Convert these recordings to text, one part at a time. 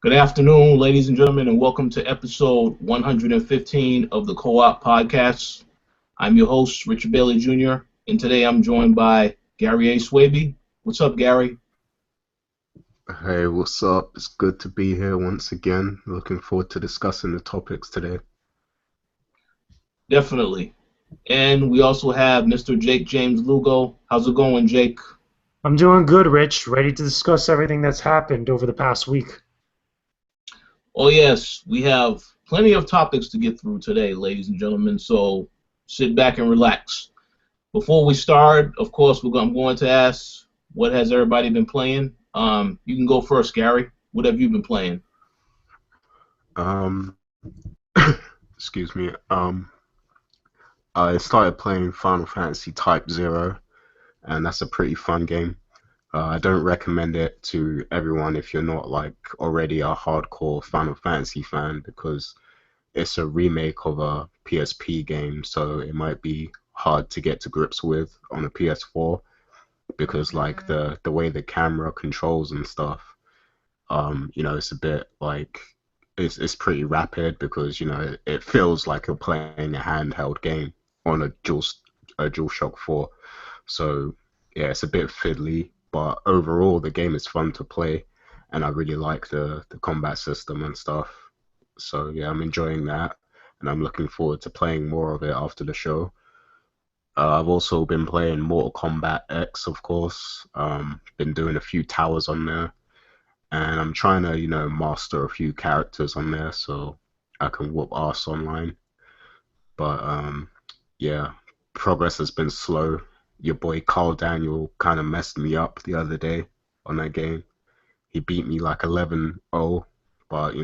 Good afternoon, ladies and gentlemen, and welcome to episode 115 of the Co-op Podcast. I'm your host, Richard Bailey Jr., and today I'm joined by Gary Swaby. What's up, Gary? Hey, what's up? It's good to be here once again. Looking forward to discussing the topics today. Definitely. And we also have Mr. Jakejames Lugo. How's it going, Jake? I'm doing good, Rich. Ready to discuss everything that's happened over the past week. Oh, yes, we have plenty of topics to get through today, ladies and gentlemen, so sit back and relax. Before we start, of course, I'm going to ask, what has everybody been playing? You can go first, Gary. What have you been playing? Um, excuse me. I started playing Final Fantasy Type Zero, and that's a pretty fun game. I don't recommend it to everyone if you're not like already a hardcore Final Fantasy fan because it's a remake of a PSP game, so it might be hard to get to grips with on a PS4 because like the way the camera controls and stuff, it's a bit like it's pretty rapid because it feels like you're playing a handheld game on a DualShock 4. So yeah, it's a bit fiddly, but overall the game is fun to play, and I really like the combat system and stuff. So yeah, I'm enjoying that, and I'm looking forward to playing more of it after the show. I've also been playing Mortal Kombat X, of course. Been doing a few towers on there, and I'm trying to, master a few characters on there so I can whoop ass online. But yeah, progress has been slow. Your boy Carl Daniel kind of messed me up the other day on that game. He beat me like 11-0, but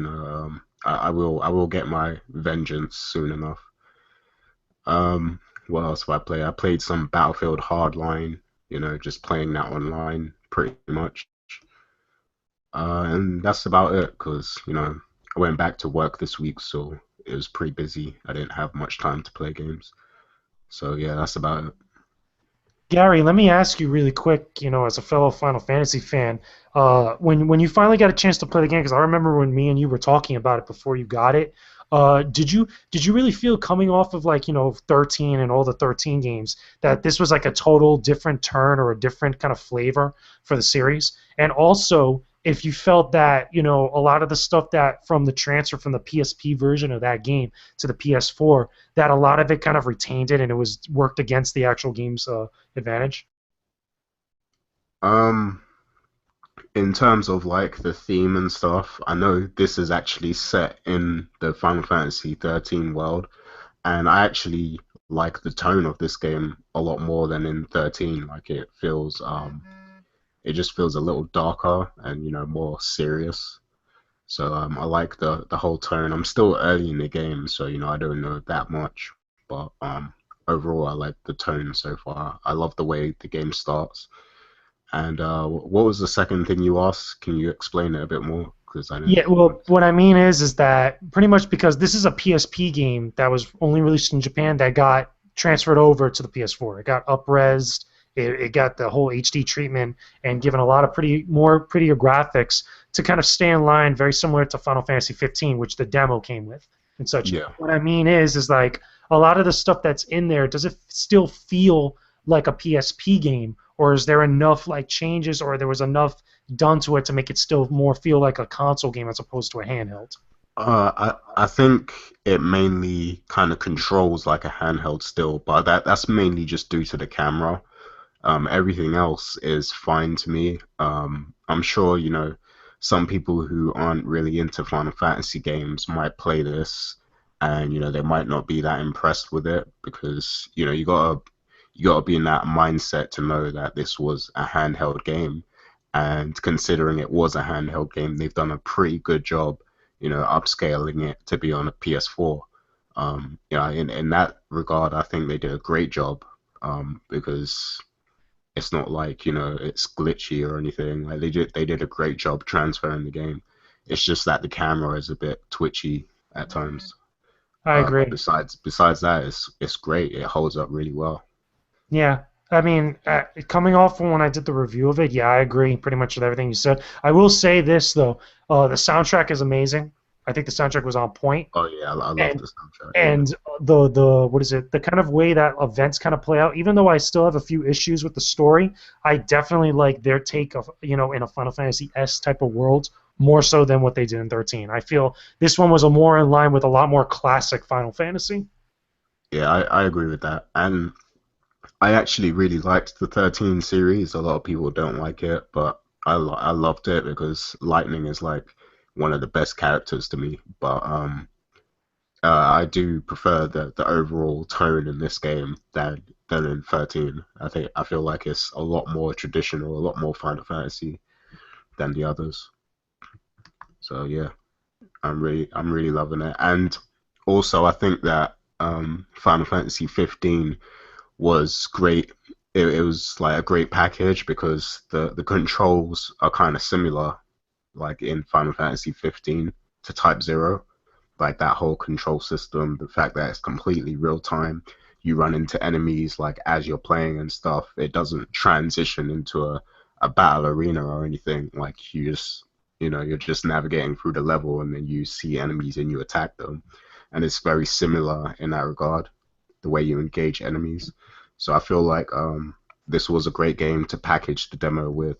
I will get my vengeance soon enough. What else have I played? I played some Battlefield Hardline, just playing that online pretty much. And that's about it because, I went back to work this week, so it was pretty busy. I didn't have much time to play games. So yeah, that's about it. Gary, let me ask you really quick, as a fellow Final Fantasy fan, when you finally got a chance to play the game, because I remember when me and you were talking about it before you got it, did you really feel coming off of 13 and all the 13 games that this was like a total different turn or a different kind of flavor for the series? And also, if you felt that a lot of the stuff that from the transfer from the PSP version of that game to the PS4, that a lot of it kind of retained it and it was worked against the actual game's advantage. Um, in terms of like the theme and stuff, I know this is actually set in the Final Fantasy 13 world, and I actually like the tone of this game a lot more than in 13. Like it just feels a little darker and more serious. So I like the whole tone. I'm still early in the game, so I don't know that much, but overall I like the tone so far. I love the way the game starts. And what was the second thing you asked? Can you explain it a bit more? Because I didn't. Yeah, well, what I mean is that pretty much because this is a PSP game that was only released in Japan that got transferred over to the PS4. It got up-resed, it got the whole HD treatment, and given a lot of prettier graphics to kind of stay in line, very similar to Final Fantasy 15, which the demo came with and such. Yeah. What I mean is like a lot of the stuff that's in there, does it still feel like a PSP game, or is there enough like changes, or there was enough done to it to make it still more feel like a console game as opposed to a handheld? I think it mainly kind of controls like a handheld still, but that's mainly just due to the camera. Everything else is fine to me. I'm sure, some people who aren't really into Final Fantasy games might play this and, they might not be that impressed with it because, you gotta be in that mindset to know that this was a handheld game. And considering it was a handheld game, they've done a pretty good job, upscaling it to be on a PS4. In that regard, I think they did a great job because it's not like it's glitchy or anything. Like they did a great job transferring the game. It's just that the camera is a bit twitchy at times. I But agree. besides that, it's great. It holds up really well. Yeah. I mean, coming off from when I did the review of it, yeah, I agree pretty much with everything you said. I will say this though, the soundtrack is amazing. I think the soundtrack was on point, Oh yeah, I love and the soundtrack. Yeah. and the what is it? The kind of way that events kind of play out. Even though I still have a few issues with the story, I definitely like their take of in a Final Fantasy S type of world more so than what they did in 13. I feel this one was a more in line with a lot more classic Final Fantasy. Yeah, I agree with that. And I actually really liked the 13 series. A lot of people don't like it, but I loved it because Lightning is like one of the best characters to me. But I do prefer the overall tone in this game than in 13. I feel like it's a lot more traditional, a lot more Final Fantasy than the others. So yeah, I'm really loving it. And also I think that Final Fantasy 15 was great. It was like a great package because the controls are kind of similar, like in Final Fantasy 15 to Type Zero. Like that whole control system, the fact that it's completely real time. You run into enemies like as you're playing and stuff. It doesn't transition into a battle arena or anything. Like you're just navigating through the level and then you see enemies and you attack them. And it's very similar in that regard, the way you engage enemies. So I feel like this was a great game to package the demo with.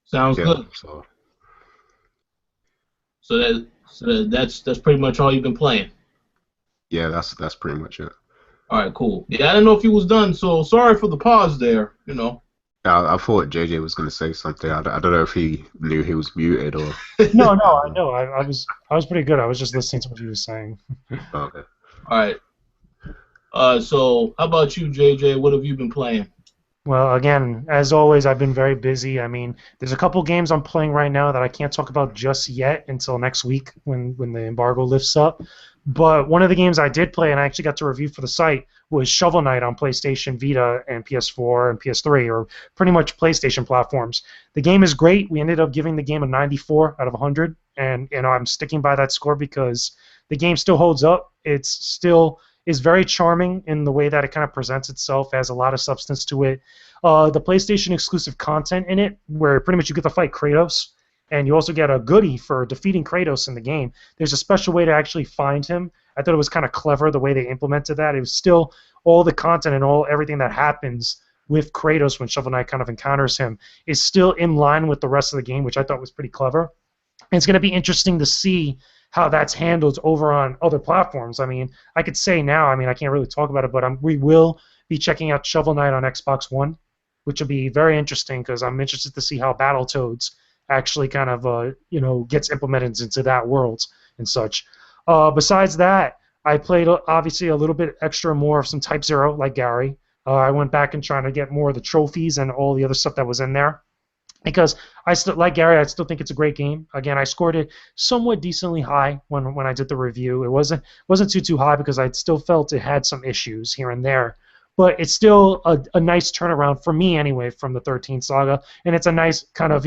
Sounds Yeah, good. so That's pretty much all you've been playing. yeah, that's pretty much it. All right, cool. Yeah, I didn't know if you was done, so sorry for the pause there. I thought JJ was going to say something. I don't know if he knew he was muted or. No, no, I know. I was pretty good. I was just listening to what you were saying. Oh, okay. All right. So how about you, JJ? What have you been playing? Well, again, as always, I've been very busy. I mean, there's a couple games I'm playing right now that I can't talk about just yet until next week when the embargo lifts up. But one of the games I did play and I actually got to review for the site was Shovel Knight on PlayStation Vita and PS4 and PS3, or pretty much PlayStation platforms. The game is great. We ended up giving the game a 94 out of 100, and I'm sticking by that score because the game still holds up. It's still is very charming in the way that it kind of presents itself, has a lot of substance to it. The PlayStation exclusive content in it, where pretty much you get to fight Kratos, and you also get a goodie for defeating Kratos in the game. There's a special way to actually find him. I thought it was kind of clever the way they implemented that. It was still all the content and everything that happens with Kratos when Shovel Knight kind of encounters him is still in line with the rest of the game, which I thought was pretty clever. And it's going to be interesting to see how that's handled over on other platforms. I mean, I could say now, I mean, I can't really talk about it, but we will be checking out Shovel Knight on Xbox One, which will be very interesting because I'm interested to see how Battletoads actually kind of, gets implemented into that world and such. Besides that, I played obviously a little bit extra more of some Type Zero, like Gary. I went back and trying to get more of the trophies and all the other stuff that was in there because I still like Gary. I still think it's a great game. Again, I scored it somewhat decently high when I did the review. It wasn't too high because I still felt it had some issues here and there, but it's still a nice turnaround for me anyway from the 13 saga, and it's a nice kind of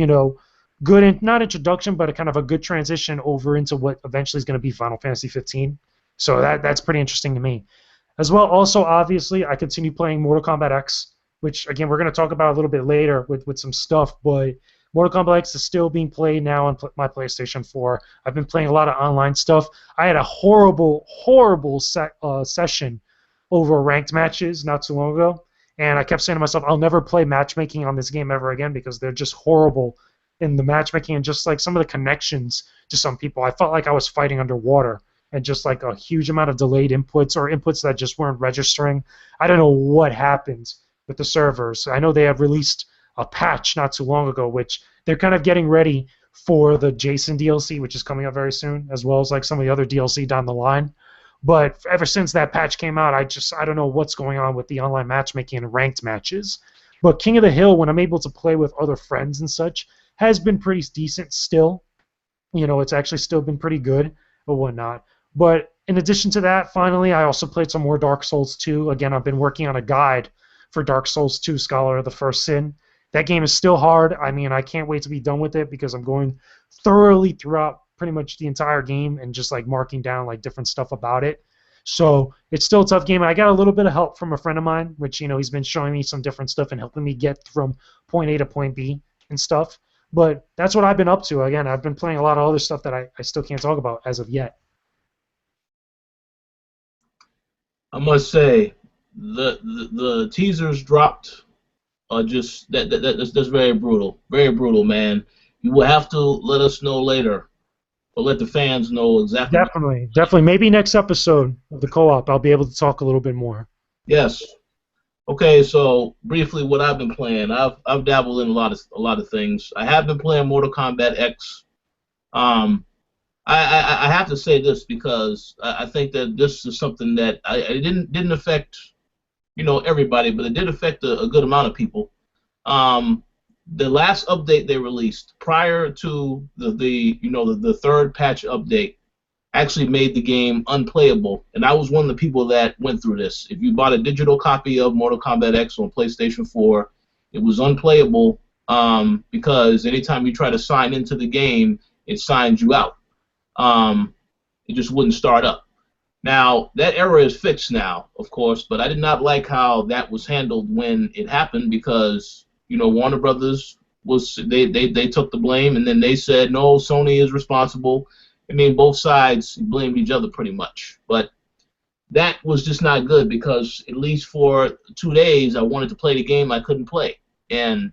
good not introduction, but a kind of a good transition over into what eventually is going to be Final Fantasy 15. So that's pretty interesting to me. As well, also, obviously, I continue playing Mortal Kombat X, which, again, we're going to talk about a little bit later with some stuff, but Mortal Kombat X is still being played now on my PlayStation 4. I've been playing a lot of online stuff. I had a horrible session over ranked matches not too long ago, and I kept saying to myself, I'll never play matchmaking on this game ever again because they're just horrible in the matchmaking and just like some of the connections to some people. I felt like I was fighting underwater and just like a huge amount of delayed inputs or inputs that just weren't registering. I don't know what happened with the servers. I know they have released a patch not too long ago, which they're kind of getting ready for the Jason DLC, which is coming up very soon, as well as like some of the other DLC down the line. But ever since that patch came out, I don't know what's going on with the online matchmaking and ranked matches. But King of the Hill, when I'm able to play with other friends and such, has been pretty decent still. It's actually still been pretty good or whatnot. But in addition to that, finally, I also played some more Dark Souls 2. Again, I've been working on a guide for Dark Souls 2 Scholar of the First Sin. That game is still hard. I mean, I can't wait to be done with it because I'm going thoroughly throughout pretty much the entire game and just like marking down like different stuff about it. So it's still a tough game. I got a little bit of help from a friend of mine, which he's been showing me some different stuff and helping me get from point A to point B and stuff. But that's what I've been up to. Again, I've been playing a lot of other stuff that I still can't talk about as of yet. I must say, the teasers dropped are just that's very brutal, man. You will have to let us know later, or let the fans know exactly. Definitely, definitely. Maybe next episode of the co-op, I'll be able to talk a little bit more. Yes. Okay, so briefly, what I've been playing, I've dabbled in a lot of things. I have been playing Mortal Kombat X. I have to say this because I think that this is something that it didn't affect everybody, but it did affect a good amount of people. The last update they released prior to the third patch update actually made the game unplayable, and I was one of the people that went through this. If you bought a digital copy of Mortal Kombat X on PlayStation 4, it was unplayable because anytime you try to sign into the game, it signs you out. It just wouldn't start up. Now, that error is fixed now, of course, but I did not like how that was handled when it happened because, Warner Brothers they took the blame, and then they said, no, Sony is responsible. I mean, both sides blamed each other pretty much. But that was just not good because at least for 2 days I wanted to play the game I couldn't play. And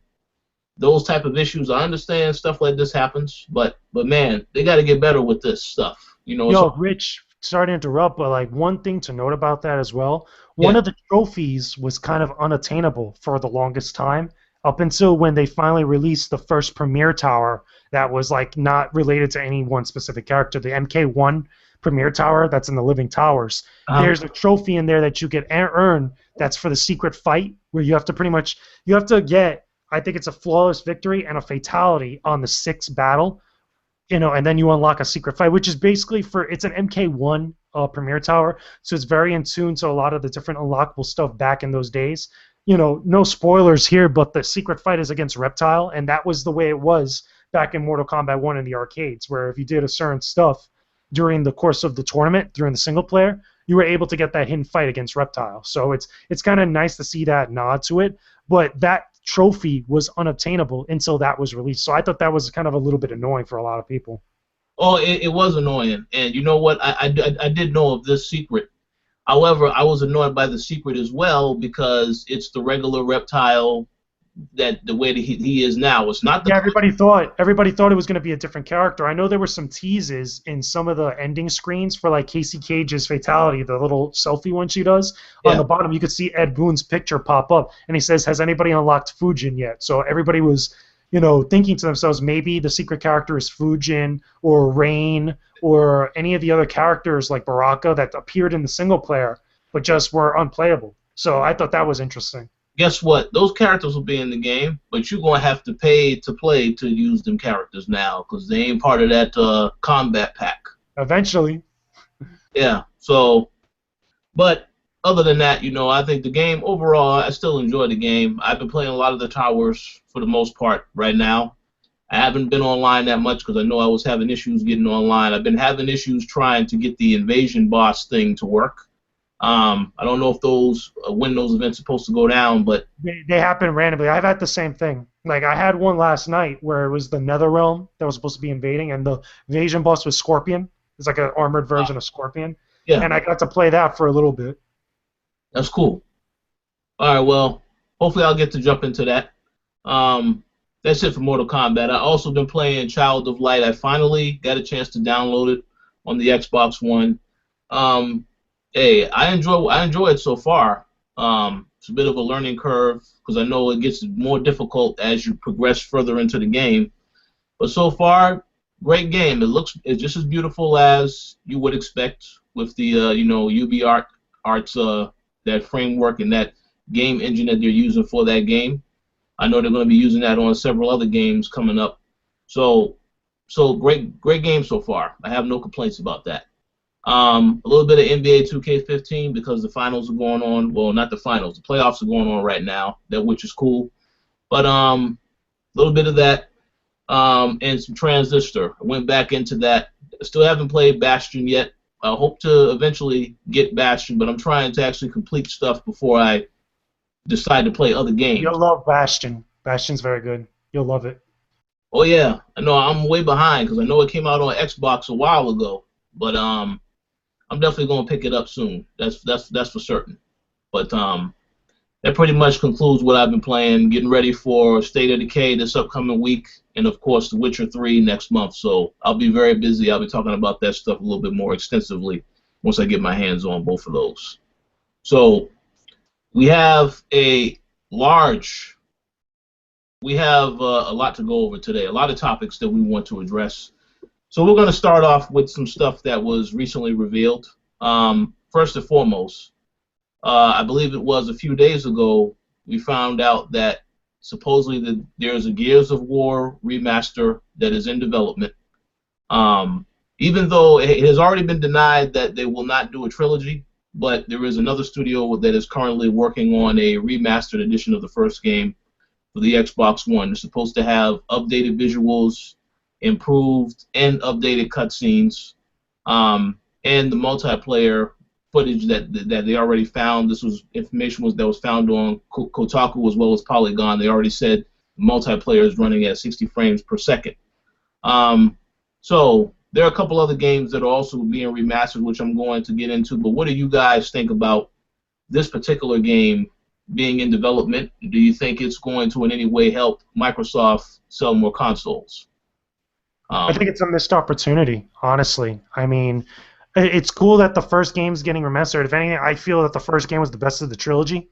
those type of issues, I understand stuff like this happens, but man, they got to get better with this stuff. Yo, Rich, sorry to interrupt, but like one thing to note about that as well, one of the trophies was kind of unattainable for the longest time, up until when they finally released the first Premier Tower that was like not related to any one specific character, the MK1 Premier Tower that's in the Living Towers. There's a trophy in there that you can earn that's for the secret fight, where you have to get, I think it's a flawless victory and a fatality on the 6th battle, and then you unlock a secret fight, which is basically it's an MK1 Premier Tower, so it's very in tune to a lot of the different unlockable stuff back in those days. No spoilers here, but the secret fight is against Reptile, and that was the way it was back in Mortal Kombat 1 in the arcades, where if you did a certain stuff during the course of the tournament, during the single player, you were able to get that hidden fight against Reptile. So it's kind of nice to see that nod to it, but that trophy was unobtainable until that was released. So I thought that was kind of a little bit annoying for a lot of people. Oh, it was annoying, and you know what? I did know of this secret. However, I was annoyed by the secret as well because it's the regular Reptile, that the way that he is now. It's not the everybody thought it was going to be a different character. I know there were some teases in some of the ending screens for like Casey Cage's fatality, the little selfie one she does. On the bottom, you could see Ed Boon's picture pop up, and he says, "Has anybody unlocked Fujin yet?" So everybody was, thinking to themselves, maybe the secret character is Fujin or Rain or any of the other characters like Baraka that appeared in the single player but just were unplayable. So I thought that was interesting. Guess what? Those characters will be in the game, but you're going to have to pay to play to use them characters now because they ain't part of that combat pack. Eventually. Yeah, so, but other than that, I think the game, overall, I still enjoy the game. I've been playing a lot of the towers for the most part right now. I haven't been online that much because I know I was having issues getting online. I've been having issues trying to get the invasion boss thing to work. I don't know if when those events are supposed to go down, but they happen randomly. I've had the same thing. Like I had one last night where it was the Nether Realm that was supposed to be invading, and the invasion boss was Scorpion. It's like an armored version of Scorpion. Yeah. And I got to play that for a little bit. That's cool. All right, well, hopefully I'll get to jump into that. That's it for Mortal Kombat. I also been playing Child of Light. I finally got a chance to download it on the Xbox One. Hey, I enjoy it so far. It's a bit of a learning curve because I know it gets more difficult as you progress further into the game. But so far, great game. It's just as beautiful as you would expect with the UB Arts that framework and that game engine that they're using for that game. I know they're going to be using that on several other games coming up. So great game so far. I have no complaints about that. A little bit of NBA 2K15 because the finals are going on. Well, not the finals. The playoffs are going on right now, which is cool. But a little bit of that and some Transistor. I went back into that still haven't played Bastion yet. I hope to eventually get Bastion, but I'm trying to actually complete stuff before I decide to play other games. You'll love Bastion. Bastion's very good. You'll love it. Oh yeah, I know I'm way behind because I know it came out on Xbox a while ago, but I'm definitely gonna pick it up soon. That's for certain. But that pretty much concludes what I've been playing. Getting ready for State of Decay this upcoming week, and of course The Witcher 3 next month. So I'll be very busy. I'll be talking about that stuff a little bit more extensively once I get my hands on both of those. So we have a large. We have a lot to go over today. A lot of topics that we want to address. So we're going to start off with some stuff that was recently revealed. First and foremost. I believe it was a few days ago, we found out that supposedly there's a Gears of War remaster that is in development. Even though it has already been denied that they will not do a trilogy, but there is another studio that is currently working on a remastered edition of the first game for the Xbox One. It's supposed to have updated visuals, improved and updated cutscenes, and the multiplayer footage that they already found. This was information that was found on Kotaku as well as Polygon. They already said the multiplayer is running at 60 frames per second. So there are a couple other games that are also being remastered, which I'm going to get into. But what do you guys think about this particular game being in development? Do you think it's going to in any way help Microsoft sell more consoles? I think it's a missed opportunity, honestly. I mean, it's cool that the first game's getting remastered. If anything, I feel that the first game was the best of the trilogy.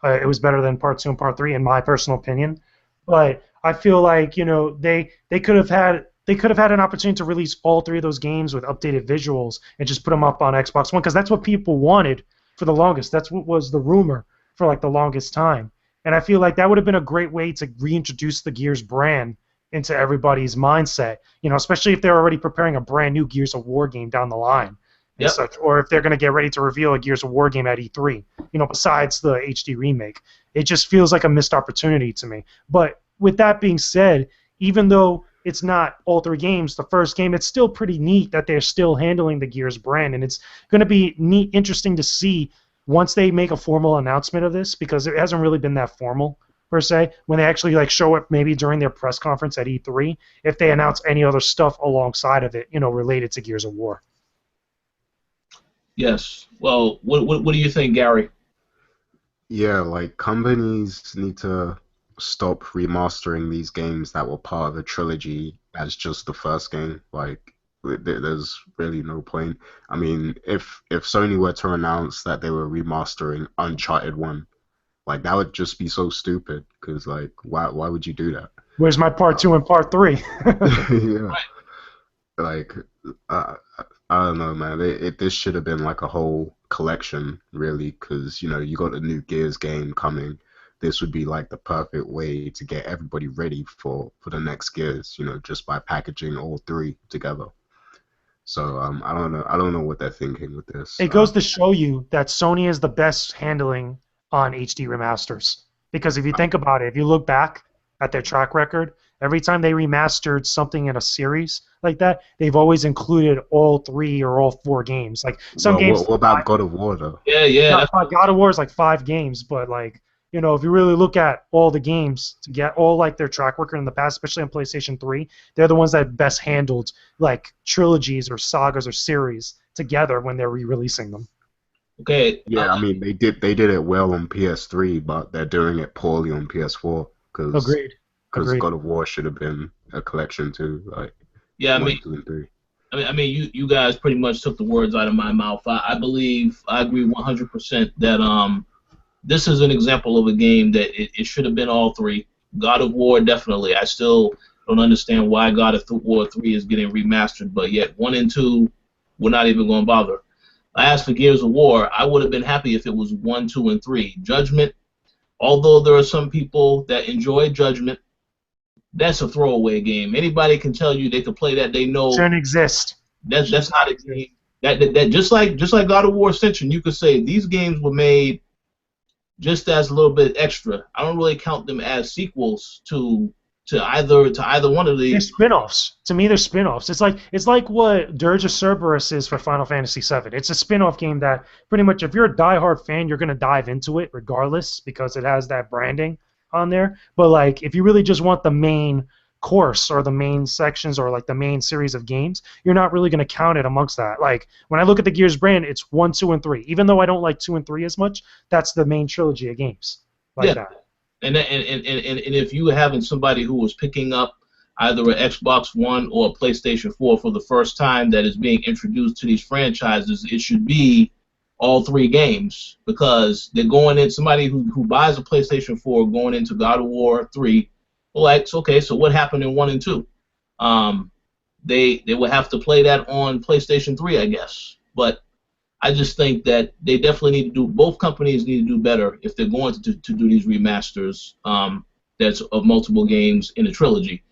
It was better than Part 2 and Part 3, in my personal opinion. But I feel like, you know, they could have had an opportunity to release all three of those games with updated visuals and just put them up on Xbox One, because that's what people wanted for the longest. That's what was the rumor for like the longest time. And I feel like that would have been a great way to reintroduce the Gears brand into everybody's mindset. You know, especially if they're already preparing a brand new Gears of War game down the line. Yep. Such, or if they're going to get ready to reveal a Gears of War game at E3, you know, besides the HD remake. It just feels like a missed opportunity to me. But with that being said, even though it's not all three games, the first game, it's still pretty neat that they're still handling the Gears brand, and it's going to be neat, interesting to see once they make a formal announcement of this, because it hasn't really been that formal per se, when they actually like show it maybe during their press conference at E3, if they announce any other stuff alongside of it, you know, related to Gears of War. Yes. Well, what do you think, Gary? Yeah, like companies need to stop remastering these games that were part of the trilogy as just the first game. Like, there's really no point. I mean, if Sony were to announce that they were remastering Uncharted 1, like that would just be so stupid. Because like, why would you do that? Where's my Part 2 and Part 3? Yeah. Like, I don't know, man. This should have been like a whole collection, really, because, you know, you got a new Gears game coming. This would be like the perfect way to get everybody ready for the next Gears, you know, just by packaging all three together. So I don't know what they're thinking with this. It goes to show you that Sony is the best handling on HD remasters. Because if you think about it, if you look back at their track record, every time they remastered something in a series like that, they've always included all three or all four games. Like some games. What about God of War though? Yeah. God of War is like 5 games, but like, you know, if you really look at all the games to get all like their track record in the past, especially on PlayStation 3, they're the ones that best handled like trilogies or sagas or series together when they're re-releasing them. Okay. Yeah, I mean they did it well on PS3, but they're doing it poorly on PS4 because Agreed. God of War should have been a collection too, like Yeah, I 1, mean, 2, and 3. I mean, you guys pretty much took the words out of my mouth. I believe I agree 100% that this is an example of a game that it should have been all three. God of War, definitely. I still don't understand why God of War 3 is getting remastered, but yet 1 and 2, we're not even going to bother. As for Gears of War, I would have been happy if it was 1, 2, and 3. Judgment, although there are some people that enjoy Judgment, that's a throwaway game. Anybody can tell you they can play that. They know Shouldn't exist. that's not a game. That just like God of War Ascension, you could say these games were made just as a little bit extra. I don't really count them as sequels to to either one of They're the. spin-offs. To me, they're spin-offs. It's like what Dirge of Cerberus is for Final Fantasy VII. It's a spin-off game that pretty much, if you're a die-hard fan, you're gonna dive into it regardless because it has that branding on there. But like, if you really just want the main course or the main sections or like the main series of games, you're not really gonna count it amongst that. Like when I look at the Gears brand, it's 1, 2, and 3. Even though I don't like 2 and 3 as much, that's the main trilogy of games like Yeah, that. and if you were having somebody who was picking up either an Xbox One or a PlayStation 4 for the first time that is being introduced to these franchises, it should be all three games because they're going in. Somebody who buys a PlayStation 4 going into God of War 3, well, like, okay, so what happened in 1 and 2? They would have to play that on PlayStation 3, I guess. But I just think that they definitely need to do. Both companies need to do better if they're going to do these remasters. That's of multiple games in a trilogy.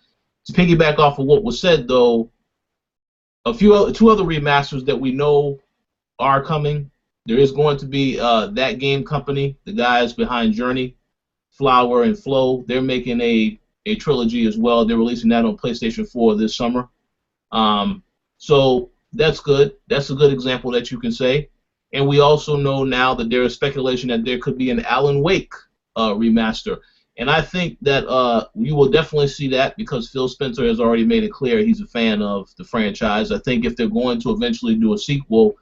To piggyback off of what was said, though, two other remasters that we know are coming. There is going to be that game company, the guys behind Journey, Flower and Flow. They're making a trilogy as well. They're releasing that on PlayStation 4 this summer. So that's good. That's a good example that you can say. And we also know now that there is speculation that there could be an Alan Wake remaster. And I think that you will definitely see that because Phil Spencer has already made it clear he's a fan of the franchise. I think if they're going to eventually do a sequel,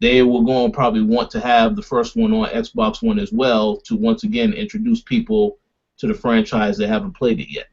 they will go and probably want to have the first one on Xbox One as well to once again introduce people to the franchise that haven't played it yet.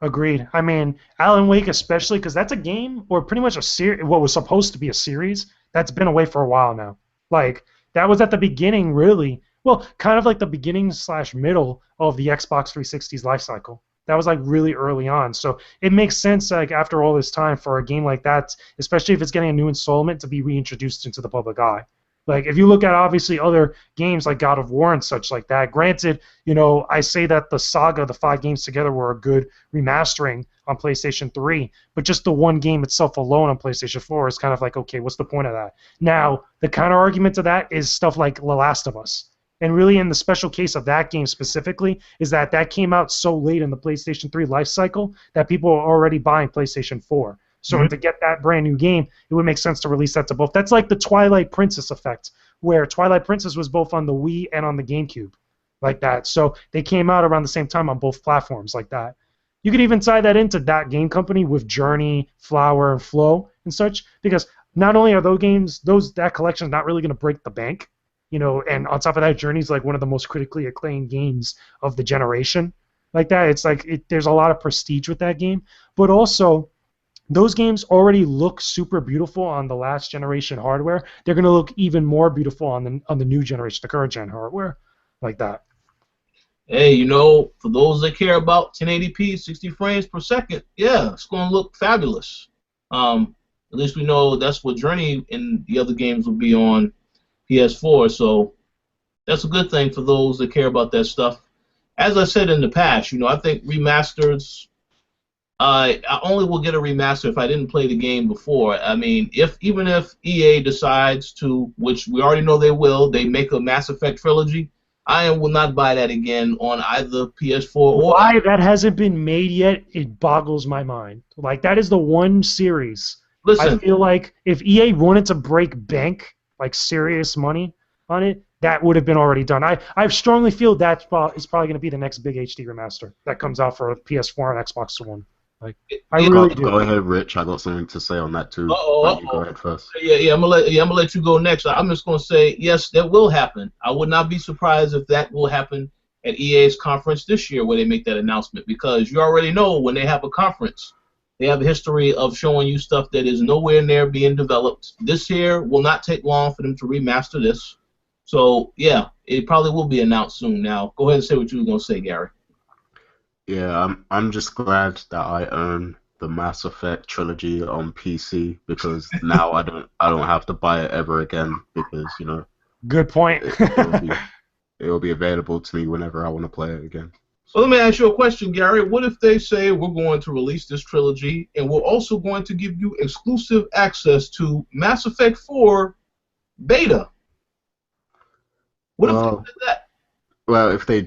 Agreed. I mean, Alan Wake especially because that's a game or pretty much a series. What was supposed to be a series that's been away for a while now. Like that was at the beginning, really. Well, kind of like the beginning / middle of the Xbox 360's life cycle. That was like really early on. So it makes sense, like after all this time, for a game like that, especially if it's getting a new installment, to be reintroduced into the public eye. Like if you look at obviously other games like God of War and such like that, granted, I say that the saga, the 5 games together, were a good remastering on PlayStation 3, but just the one game itself alone on PlayStation 4 is kind of like, okay, what's the point of that? Now, the counter argument to that is stuff like The Last of Us. And really, in the special case of that game specifically, is that came out so late in the PlayStation 3 life cycle that people are already buying PlayStation 4. So to get that brand new game, it would make sense to release that to both. That's like the Twilight Princess effect, where Twilight Princess was both on the Wii and on the GameCube, like that. So they came out around the same time on both platforms, like that. You could even tie that into that game company with Journey, Flower, and Flow and such, because not only are those games, that collection is not really going to break the bank, and on top of that, Journey's like one of the most critically acclaimed games of the generation, like that. It's like there's a lot of prestige with that game, but also those games already look super beautiful on the last generation hardware. They're going to look even more beautiful on the new generation, the current gen hardware, like that. Hey, for those that care about 1080p, 60 frames per second, yeah, it's going to look fabulous. At least we know that's what Journey and the other games will be on PS4, so that's a good thing for those that care about that stuff. As I said in the past, I think remasters, I only will get a remaster if I didn't play the game before. I mean, even if EA decides to, which we already know they will, they make a Mass Effect trilogy, I will not buy that again on either PS4 or... Why that hasn't been made yet, it boggles my mind. Like, that is the one series. Listen, I feel like if EA wanted to break bank, like serious money on it, that would have been already done. I strongly feel that is probably going to be the next big HD remaster that comes out for PS4 and Xbox One. Like, I really do. Go ahead, Rich. I got something to say on that too. You go ahead first. Yeah, I'm gonna let you go next. I'm just gonna say yes, that will happen. I would not be surprised if that will happen at EA's conference this year where they make that announcement, because you already know when they have a conference, they have a history of showing you stuff that is nowhere near being developed. This year will not take long for them to remaster this. So yeah, it probably will be announced soon. Now, go ahead and say what you were gonna say, Gary. Yeah, I'm just glad that I own the Mass Effect trilogy on PC because now I don't have to buy it ever again because Good point. it'll be available to me whenever I want to play it again. So let me ask you a question, Gary. What if they say we're going to release this trilogy and we're also going to give you exclusive access to Mass Effect 4 beta? What if they did that? Well, if they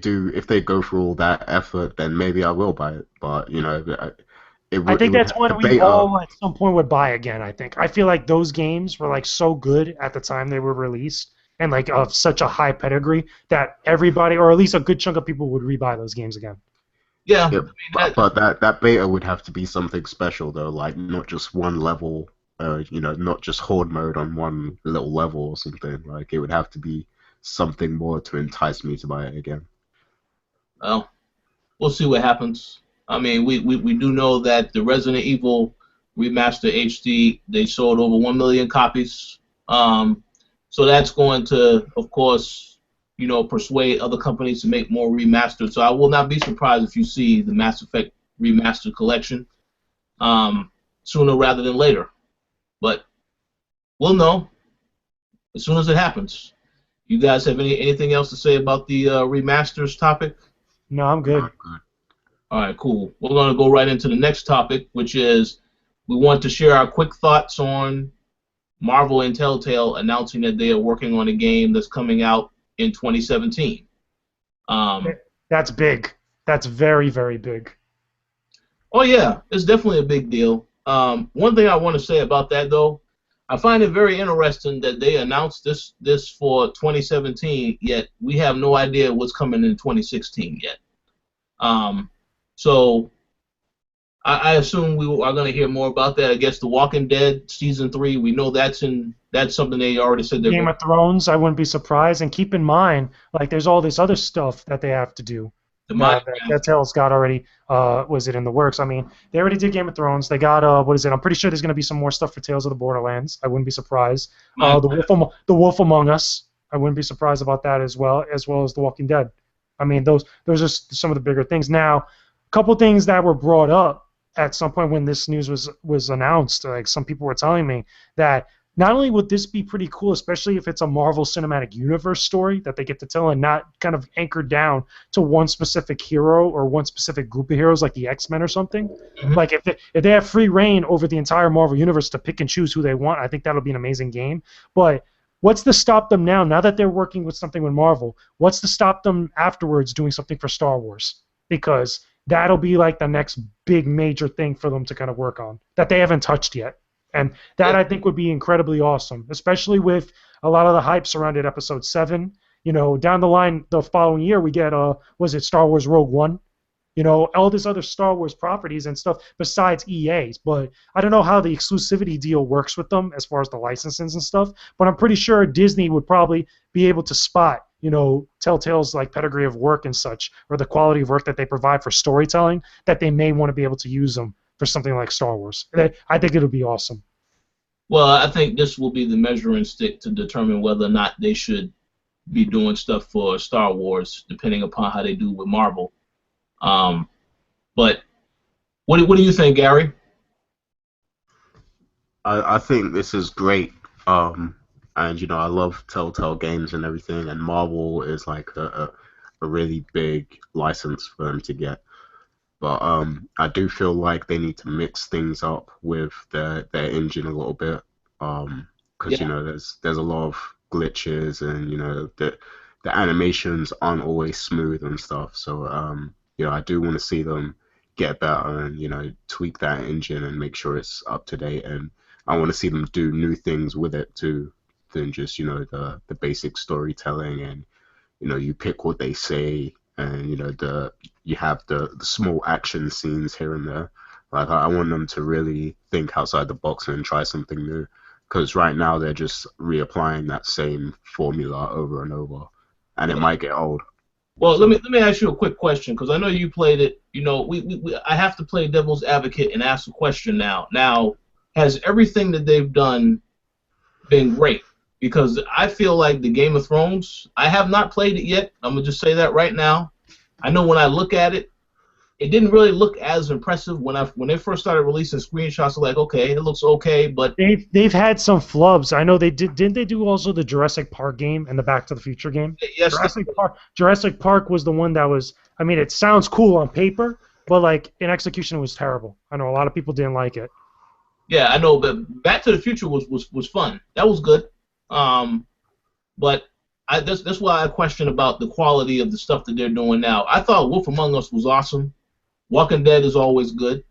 go through all that effort, then maybe I will buy it. But I it think would that's have the when we beta. all at some point would buy again. I think. I feel like those games were like so good at the time they were released, and like of such a high pedigree that everybody, or at least a good chunk of people, would rebuy those games again. Yeah, I Yeah, mean that. but that beta would have to be something special though, like not just one level, not just horde mode on one little level or something. Like it would have to be something more to entice me to buy it again. Well, we'll see what happens. I mean, we do know that the Resident Evil Remaster HD they sold over 1 million copies. Um, so that's going to, of course, persuade other companies to make more remasters. So I will not be surprised if you see the Mass Effect Remastered Collection sooner rather than later. But we'll know as soon as it happens. You guys have anything else to say about the remasters topic? No, I'm good. All right, cool. We're going to go right into the next topic, which is we want to share our quick thoughts on Marvel and Telltale announcing that they are working on a game that's coming out in 2017. Um, That's big. That's very, very big. oh yeah, it's definitely a big deal. One thing I want to say about that though, I find it very interesting that they announced this for 2017, yet we have no idea what's coming in 2016 yet. Um, so I assume we are going to hear more about that. I guess The Walking Dead season 3. We know that's something they already said they're Game going. of Thrones, I wouldn't be surprised. And keep in mind, like, there's all this other stuff that they have to do. The Now mind. that Telltale's got already, was it in the works? I mean, they already did Game of Thrones. They got, what is it? I'm pretty sure there's going to be some more stuff for Tales of the Borderlands. I wouldn't be surprised. Mind. The Wolf Among Us. I wouldn't be surprised about that as well as The Walking Dead. I mean, those are some of the bigger things. Now, a couple things that were brought up at some point when this news was announced. Like some people were telling me that not only would this be pretty cool, especially if it's a Marvel Cinematic Universe story that they get to tell and not kind of anchored down to one specific hero or one specific group of heroes like the X-Men or something. Mm-hmm. Like if they have free reign over the entire Marvel Universe to pick and choose who they want, I think that'll be an amazing game. But what's to stop them now that they're working with something with Marvel, what's to stop them afterwards doing something for Star Wars? Because that'll be like the next big major thing for them to kind of work on that they haven't touched yet. And that I think would be incredibly awesome, especially with a lot of the hype surrounded Episode 7. You know, down the line, the following year, we get, was it Star Wars Rogue One? You know, all this other Star Wars properties and stuff besides EA's. But I don't know how the exclusivity deal works with them as far as the licenses and stuff. But I'm pretty sure Disney would probably be able to spot, you know, Telltale's like pedigree of work and such, or the quality of work that they provide for storytelling, that they may want to be able to use them for something like Star Wars. I think it'll be awesome. Well, I think this will be the measuring stick to determine whether or not they should be doing stuff for Star Wars, depending upon how they do with Marvel. But what do you think, Gary? I think this is great. And I love Telltale games and everything, and Marvel is like a really big license for them to get. But I do feel like they need to mix things up with their engine a little bit, because Yeah. there's a lot of glitches, and the animations aren't always smooth and stuff. So I do want to see them get better and tweak that engine and make sure it's up to date. And I want to see them do new things with it too, than just the basic storytelling, and you pick what they say, and you have the small action scenes here and there. Like I want them to really think outside the box and try something new, because right now they're just reapplying that same formula over and over, and it might get old. Well, So let me ask you a quick question because I know you played it. You know, I have to play devil's advocate and ask a question now. Now, has everything that they've done been great? Because I feel like the Game of Thrones, I have not played it yet. I'm gonna just say that right now. I know when I look at it, it didn't really look as impressive when they first started releasing screenshots. Like, okay, it looks okay, but They've had some flubs. I know they didn't they do also the Jurassic Park game and the Back to the Future game? yes, Jurassic Park was the one that was, I mean, it sounds cool on paper, but like in execution it was terrible. I know a lot of people didn't like it. yeah, I know. But Back to the Future was fun. That was good. But that's why I question about the quality of the stuff that they're doing now. I thought Wolf Among Us was awesome. Walking Dead is always good.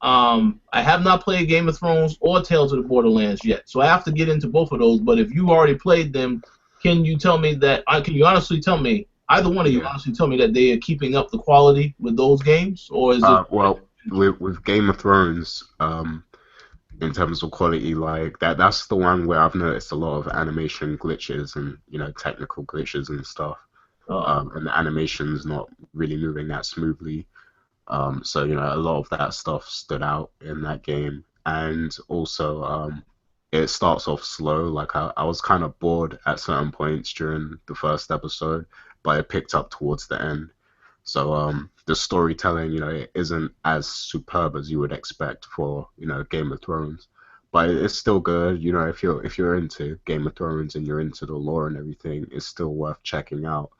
I have not played Game of Thrones or Tales of the Borderlands yet, so I have to get into both of those. But if you already played them, can you tell me that? Can you honestly tell me, either one of you, Yeah. honestly tell me that they are keeping up the quality with those games, or is it? Well, with Game of Thrones, in terms of quality, like that's the one where I've noticed a lot of animation glitches and technical glitches and stuff. And the animation's not really moving that smoothly. So a lot of that stuff stood out in that game, and also it starts off slow. Like I was kind of bored at certain points during the first episode, but it picked up towards the end. So the storytelling, it isn't as superb as you would expect for Game of Thrones, but it's still good. If you're into Game of Thrones and you're into the lore and everything, it's still worth checking out.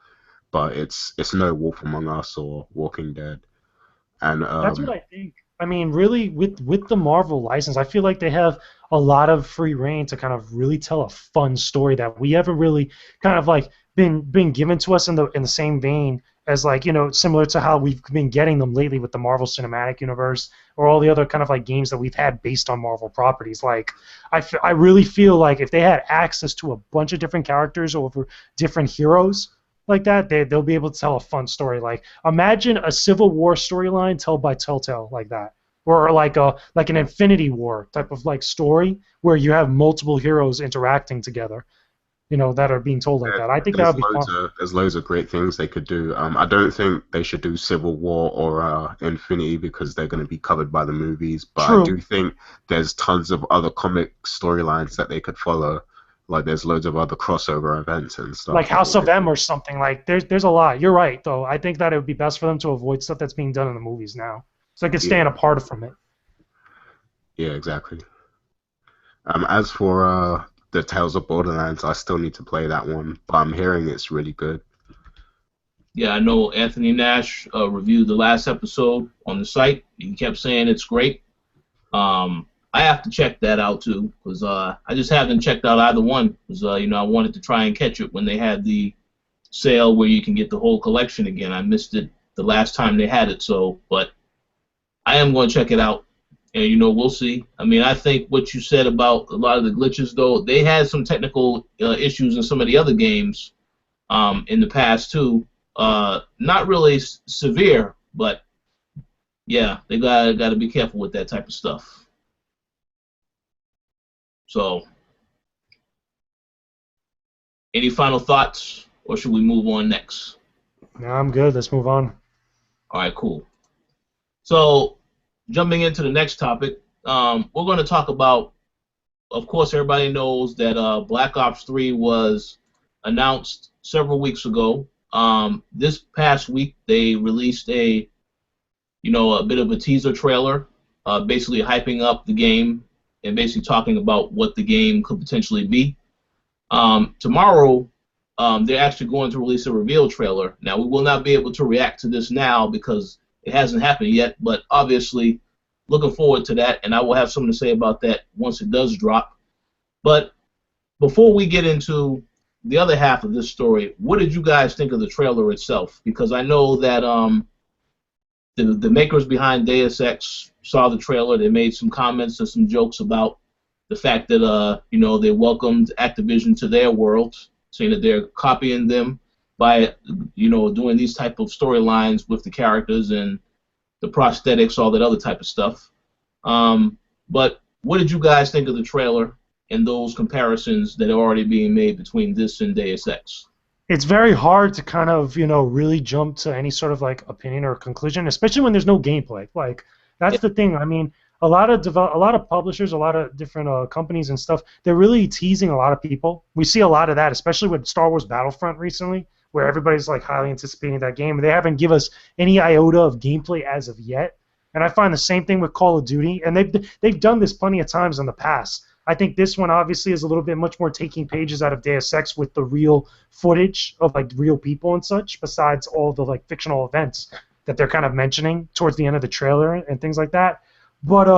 But it's no Wolf Among Us or Walking Dead. And That's what I think. I mean, really, with the Marvel license, I feel like they have a lot of free reign to kind of really tell a fun story that we haven't really kind of like been given to us in the same vein as like similar to how we've been getting them lately with the Marvel Cinematic Universe or all the other kind of like games that we've had based on Marvel properties. Like I really feel like if they had access to a bunch of different characters over different heroes like that, they'll be able to tell a fun story. Like imagine a Civil War storyline told by Telltale like that, or like an Infinity War type of like story where you have multiple heroes interacting together, that are being told like that. I think that would be fun. There's loads of great things they could do. I don't think they should do Civil War or Infinity because they're going to be covered by the movies. But True. I do think there's tons of other comic storylines that they could follow. Like there's loads of other crossover events and stuff. Like House of M or something. Like there's a lot. You're right though. I think that it would be best for them to avoid stuff that's being done in the movies now, so they could stand apart from it. Yeah, exactly. As for the Tales of Borderlands, I still need to play that one, but I'm hearing it's really good. Yeah, I know Anthony Nash reviewed the last episode on the site. He kept saying it's great. I have to check that out too, because I just haven't checked out either one. Because I wanted to try and catch it when they had the sale where you can get the whole collection again. I missed it the last time they had it, but I am going to check it out, and we'll see. I mean, I think what you said about a lot of the glitches, though, they had some technical issues in some of the other games in the past too. Not really severe, but yeah, they got to be careful with that type of stuff. So, any final thoughts, or should we move on next? No, I'm good. Let's move on. All right, cool. So, jumping into the next topic, we're going to talk about, of course, everybody knows that Black Ops 3 was announced several weeks ago. This past week, they released a bit of a teaser trailer, basically hyping up the game and basically talking about what the game could potentially be. Tomorrow, they're actually going to release a reveal trailer. Now, we will not be able to react to this now because it hasn't happened yet, but obviously looking forward to that, and I will have something to say about that once it does drop. But before we get into the other half of this story, what did you guys think of the trailer itself? Because I know that the makers behind Deus Ex saw the trailer. They made some comments and some jokes about the fact that they welcomed Activision to their world, saying that they're copying them by doing these type of storylines with the characters and the prosthetics, all that other type of stuff. But what did you guys think of the trailer and those comparisons that are already being made between this and Deus Ex? It's very hard to kind of really jump to any sort of like opinion or conclusion, especially when there's no gameplay. Like that's the thing. I mean, a lot of publishers, a lot of different companies and stuff, they're really teasing a lot of people. We see a lot of that, especially with Star Wars Battlefront recently, where everybody's like highly anticipating that game, and they haven't given us any iota of gameplay as of yet. And I find the same thing with Call of Duty, and they've done this plenty of times in the past. I think this one obviously is a little bit much more taking pages out of Deus Ex with the real footage of like real people and such, besides all the like fictional events that they're kind of mentioning towards the end of the trailer and things like that. But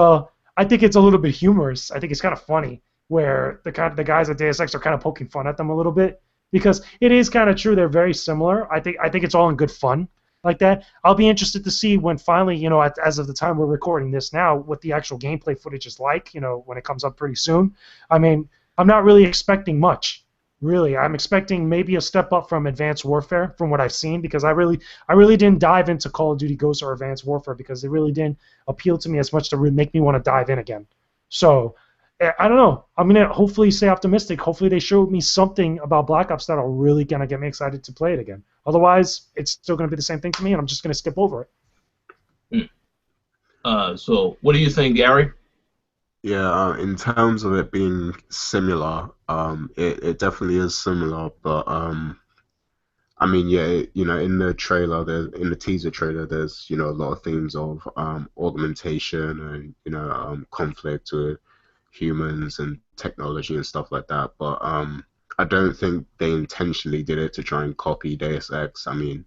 I think it's a little bit humorous. I think it's kind of funny where the guys at Deus Ex are kind of poking fun at them a little bit because it is kind of true. They're very similar. I think it's all in good fun like that. I'll be interested to see when finally, as of the time we're recording this now, what the actual gameplay footage is like, when it comes up pretty soon. I mean, I'm not really expecting much. Really, I'm expecting maybe a step up from Advanced Warfare from what I've seen, because I really didn't dive into Call of Duty Ghosts or Advanced Warfare because it really didn't appeal to me as much to make me want to dive in again. So I don't know. I'm gonna hopefully stay optimistic. Hopefully they show me something about Black Ops that'll really gonna get me excited to play it again. Otherwise, it's still gonna be the same thing to me, and I'm just gonna skip over it. So what do you think, Gary? Yeah, in terms of it being similar, it definitely is similar, but I mean, yeah, in the trailer, in the teaser trailer, there's a lot of themes of augmentation and conflict with humans and technology and stuff like that. But I don't think they intentionally did it to try and copy Deus Ex. I mean,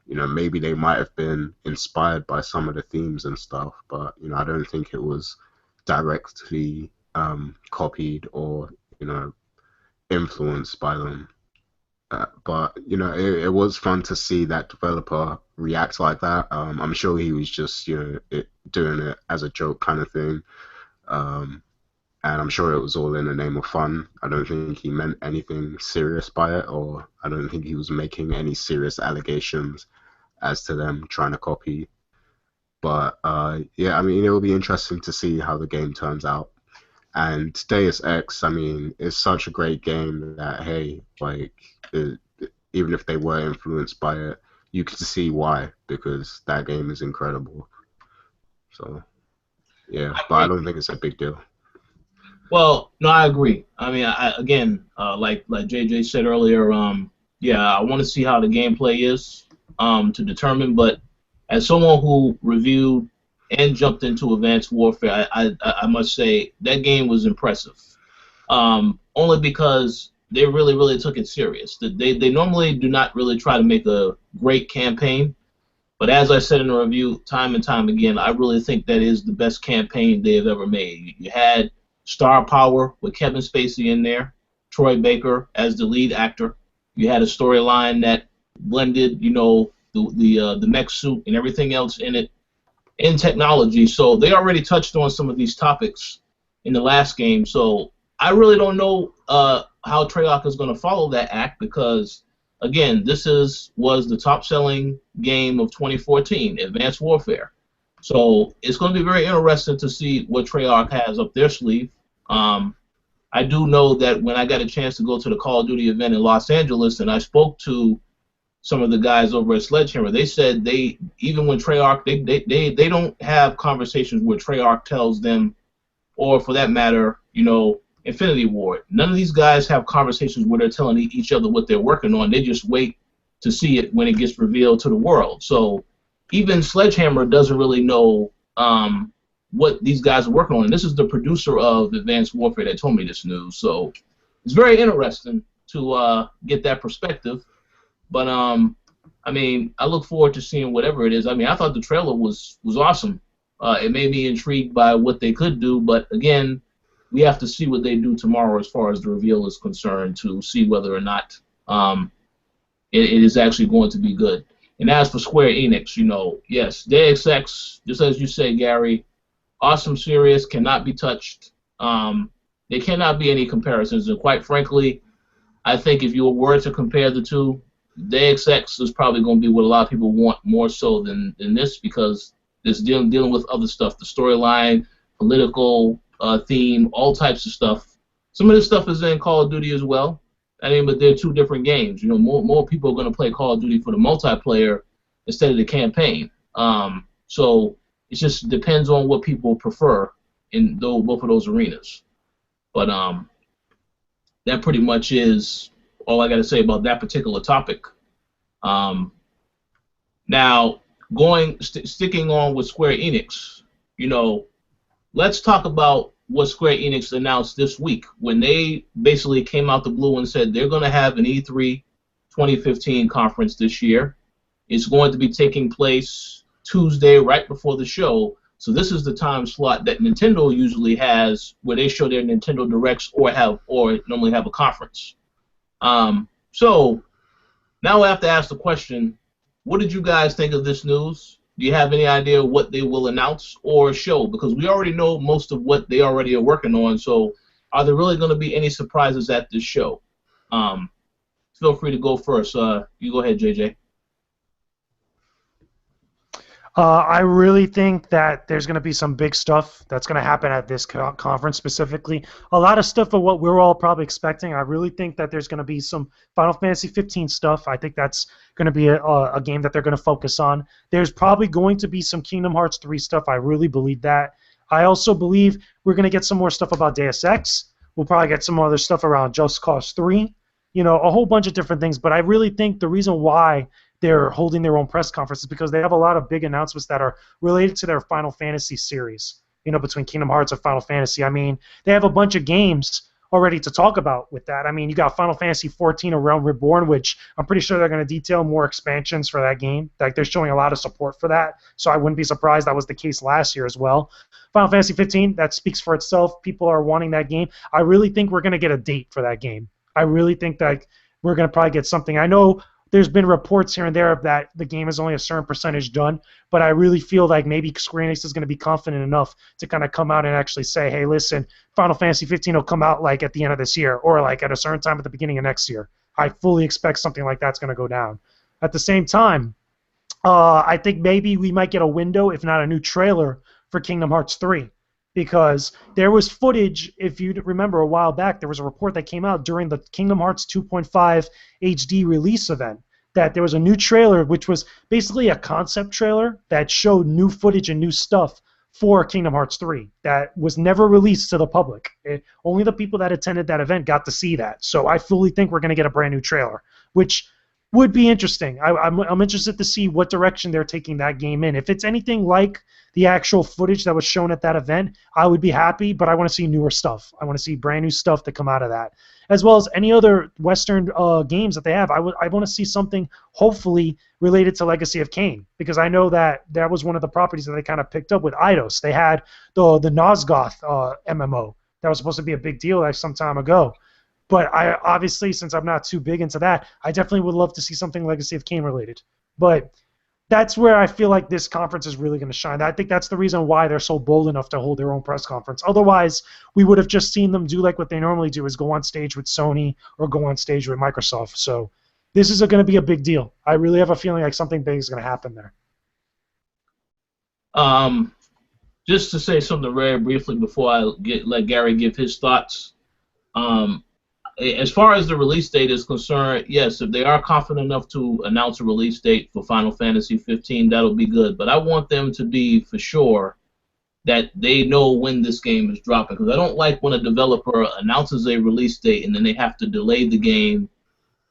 maybe they might have been inspired by some of the themes and stuff, but I don't think it was directly copied or influenced by them. But it was fun to see that developer react like that. I'm sure he was just doing it as a joke kind of thing, and I'm sure it was all in the name of fun. I don't think he meant anything serious by it, or I don't think he was making any serious allegations as to them trying to copy. But yeah, I mean, it will be interesting to see how the game turns out. And Deus Ex, I mean, is such a great game that, hey, like, even if they were influenced by it, you can see why, because that game is incredible. So, yeah, but I don't think it's a big deal. Well, no, I agree. I mean, again, like JJ said earlier, yeah, I want to see how the gameplay is to determine. But as someone who reviewed and jumped into Advanced Warfare, I must say that game was impressive. Only because they really, really took it serious. They normally do not really try to make a great campaign. But as I said in the review time and time again, I really think that is the best campaign they have ever made. You had star power with Kevin Spacey in there, Troy Baker as the lead actor. You had a storyline that blended, the mech suit and everything else in it in technology. So they already touched on some of these topics in the last game. So I really don't know how Treyarch is going to follow that act because, again, this was the top-selling game of 2014, Advanced Warfare. So it's going to be very interesting to see what Treyarch has up their sleeve. I do know that when I got a chance to go to the Call of Duty event in Los Angeles and I spoke to some of the guys over at Sledgehammer, they said even when Treyarch, they don't have conversations where Treyarch tells them, or for that matter, Infinity Ward. None of these guys have conversations where they're telling each other what they're working on. They just wait to see it when it gets revealed to the world. So even Sledgehammer doesn't really know what these guys are working on. And this is the producer of Advanced Warfare that told me this news. So it's very interesting to get that perspective. But I mean, I look forward to seeing whatever it is. I mean, I thought the trailer was awesome. It made me intrigued by what they could do. But again, we have to see what they do tomorrow as far as the reveal is concerned to see whether or not it is actually going to be good. And as for Square Enix, yes, Deus Ex, just as you say, Gary, awesome series, cannot be touched. There cannot be any comparisons. And quite frankly, I think if you were to compare the two, Deus Ex is probably going to be what a lot of people want more so than this because it's dealing with other stuff, the storyline, political theme, all types of stuff. Some of this stuff is in Call of Duty as well. I mean, but they're two different games. More people are going to play Call of Duty for the multiplayer instead of the campaign. So it just depends on what people prefer in both of those arenas. But that pretty much is all I got to say about that particular topic. Now, sticking on with Square Enix, let's talk about what Square Enix announced this week when they basically came out the blue and said they're going to have an E3 2015 conference this year. It's going to be taking place Tuesday right before the show. So this is the time slot that Nintendo usually has where they show their Nintendo Directs or normally have a conference. So now I have to ask the question: what did you guys think of this news? Do you have any idea what they will announce or show? Because we already know most of what they already are working on. So, are there really going to be any surprises at this show? Um, Feel free to go first. You go ahead, JJ. I really think that there's going to be some big stuff that's going to happen at this conference specifically. A lot of stuff of what we're all probably expecting. I really think that there's going to be some Final Fantasy 15 stuff. I think that's going to be a game that they're going to focus on. There's probably going to be some Kingdom Hearts 3 stuff. I really believe that. I also believe we're going to get some more stuff about Deus Ex. We'll probably get some other stuff around Just Cause 3. You know, a whole bunch of different things. But I really think the reason why they're holding their own press conferences because they have a lot of big announcements that are related to their Final Fantasy series, you know, between Kingdom Hearts and Final Fantasy. I mean, they have a bunch of games already to talk about with that. I mean, you got Final Fantasy 14 A Realm Reborn, which I'm pretty sure they're going to detail more expansions for that game. Like, they're showing a lot of support for that, so I wouldn't be surprised that was the case last year as well. Final Fantasy 15, that speaks for itself. People are wanting that game. I really think we're going to get a date for that game. I really think that we're going to probably get something. I know there's been reports here and there that the game is only a certain percentage done, but I really feel like maybe Square Enix is going to be confident enough to kind of come out and actually say, hey, listen, Final Fantasy 15 will come out like at the end of this year or like at a certain time at the beginning of next year. I fully expect something like that's going to go down. At the same time, I think maybe we might get a window, if not a new trailer, for Kingdom Hearts 3. Because there was footage, if you remember a while back, there was a report that came out during the Kingdom Hearts 2.5 HD release event that there was a new trailer, which was basically a concept trailer that showed new footage and new stuff for Kingdom Hearts 3 that was never released to the public. Only the people that attended that event got to see that. So I fully think we're going to get a brand new trailer, which would be interesting. I'm interested to see what direction they're taking that game in. If it's anything like the actual footage that was shown at that event, I would be happy, but I want to see newer stuff. I want to see brand new stuff that come out of that, as well as any other Western games that they have. I want to see something hopefully related to Legacy of Kain, because I know that was one of the properties that they kind of picked up with Eidos. They had the Nosgoth MMO that was supposed to be a big deal like some time ago. But I obviously, since I'm not too big into that, I definitely would love to see something Legacy of Kain related. But that's where I feel like this conference is really going to shine. I think that's the reason why they're so bold enough to hold their own press conference. Otherwise, we would have just seen them do like what they normally do, is go on stage with Sony or go on stage with Microsoft. So this is going to be a big deal. I really have a feeling like something big is going to happen there. Just to say something very briefly before I let Gary give his thoughts. As far as the release date is concerned, yes, if they are confident enough to announce a release date for Final Fantasy 15, that'll be good. But I want them to be for sure that they know when this game is dropping, because I don't like when a developer announces a release date and then they have to delay the game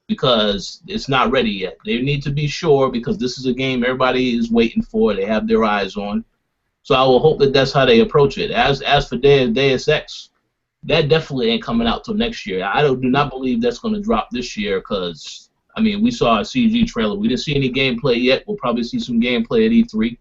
because it's not ready yet. They need to be sure, because this is a game everybody is waiting for. They have their eyes on. So I will hope that that's how they approach it. As for Deus Ex, that definitely ain't coming out till next year. I do not believe that's going to drop this year because, I mean, we saw a CG trailer. We didn't see any gameplay yet. We'll probably see some gameplay at E3.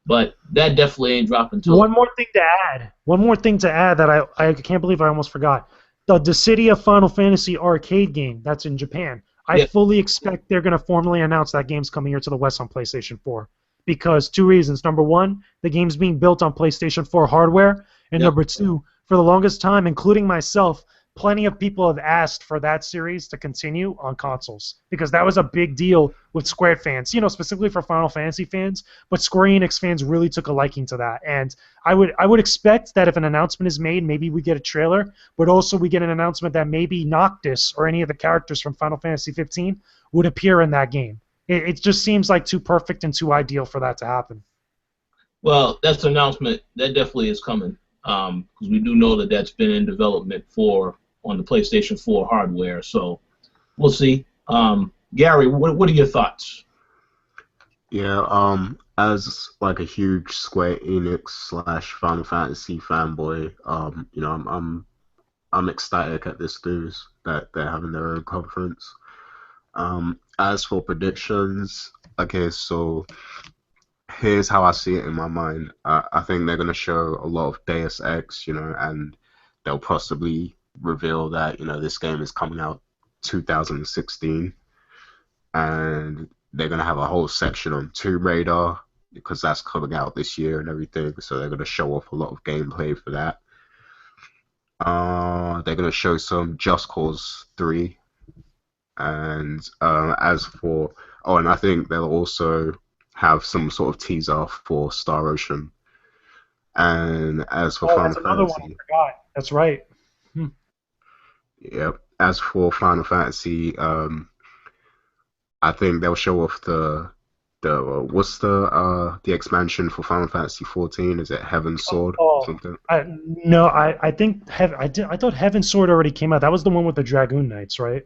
But that definitely ain't dropping till... One more thing to add that I can't believe I almost forgot. The Dissidia Final Fantasy arcade game that's in Japan. I fully expect they're going to formally announce that game's coming here to the West on PlayStation 4. Because two reasons. Number one, the game's being built on PlayStation 4 hardware. And number two, for the longest time, including myself, plenty of people have asked for that series to continue on consoles, because that was a big deal with Square fans, specifically for Final Fantasy fans, but Square Enix fans really took a liking to that. And I would expect that if an announcement is made, maybe we get a trailer, but also we get an announcement that maybe Noctis or any of the characters from Final Fantasy 15 would appear in that game. It just seems like too perfect and too ideal for that to happen. Well, that's an announcement. That definitely is coming. Because we do know that that's been in development on the PlayStation 4 hardware, so we'll see. Gary, what are your thoughts? Yeah, as like a huge Square Enix / Final Fantasy fanboy, I'm ecstatic at this news that they're having their own conference. As for predictions, okay, so here's how I see it in my mind. I think they're going to show a lot of Deus Ex, and they'll possibly reveal that, this game is coming out 2016, and they're gonna have a whole section on Tomb Raider because that's coming out this year and everything. So they're gonna show off a lot of gameplay for that. They're gonna show some Just Cause 3, and as for and I think they'll also have some sort of teaser for Star Ocean. And as for That's Final another one I Fantasy, forgot. That's right. yep. As for Final Fantasy, I think they'll show off what's the expansion for Final Fantasy 14? Is it Heaven's Sword or Oh, something? no, I think I thought Heaven's Sword already came out. That was the one with the Dragoon Knights, right?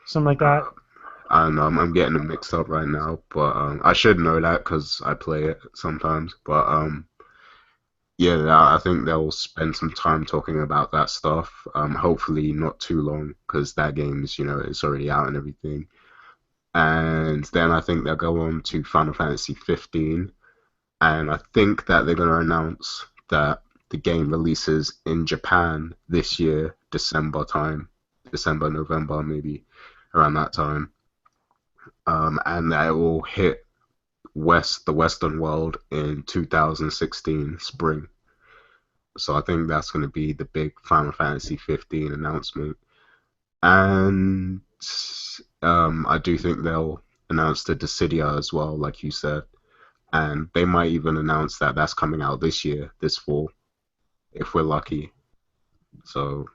Something like that. I don't know. I'm getting them mixed up right now, but I should know that because I play it sometimes. But yeah, I think they'll spend some time talking about that stuff. Hopefully not too long because that game's it's already out and everything. And then I think they'll go on to Final Fantasy 15, and I think that they're going to announce that the game releases in Japan this year, December time, December, November, maybe around that time, and that it will hit the Western world in 2016 spring. So I think that's going to be the big Final Fantasy 15 announcement, and I do think they'll announce the Dissidia as well, like you said, and they might even announce that that's coming out this year, this fall, if we're lucky. So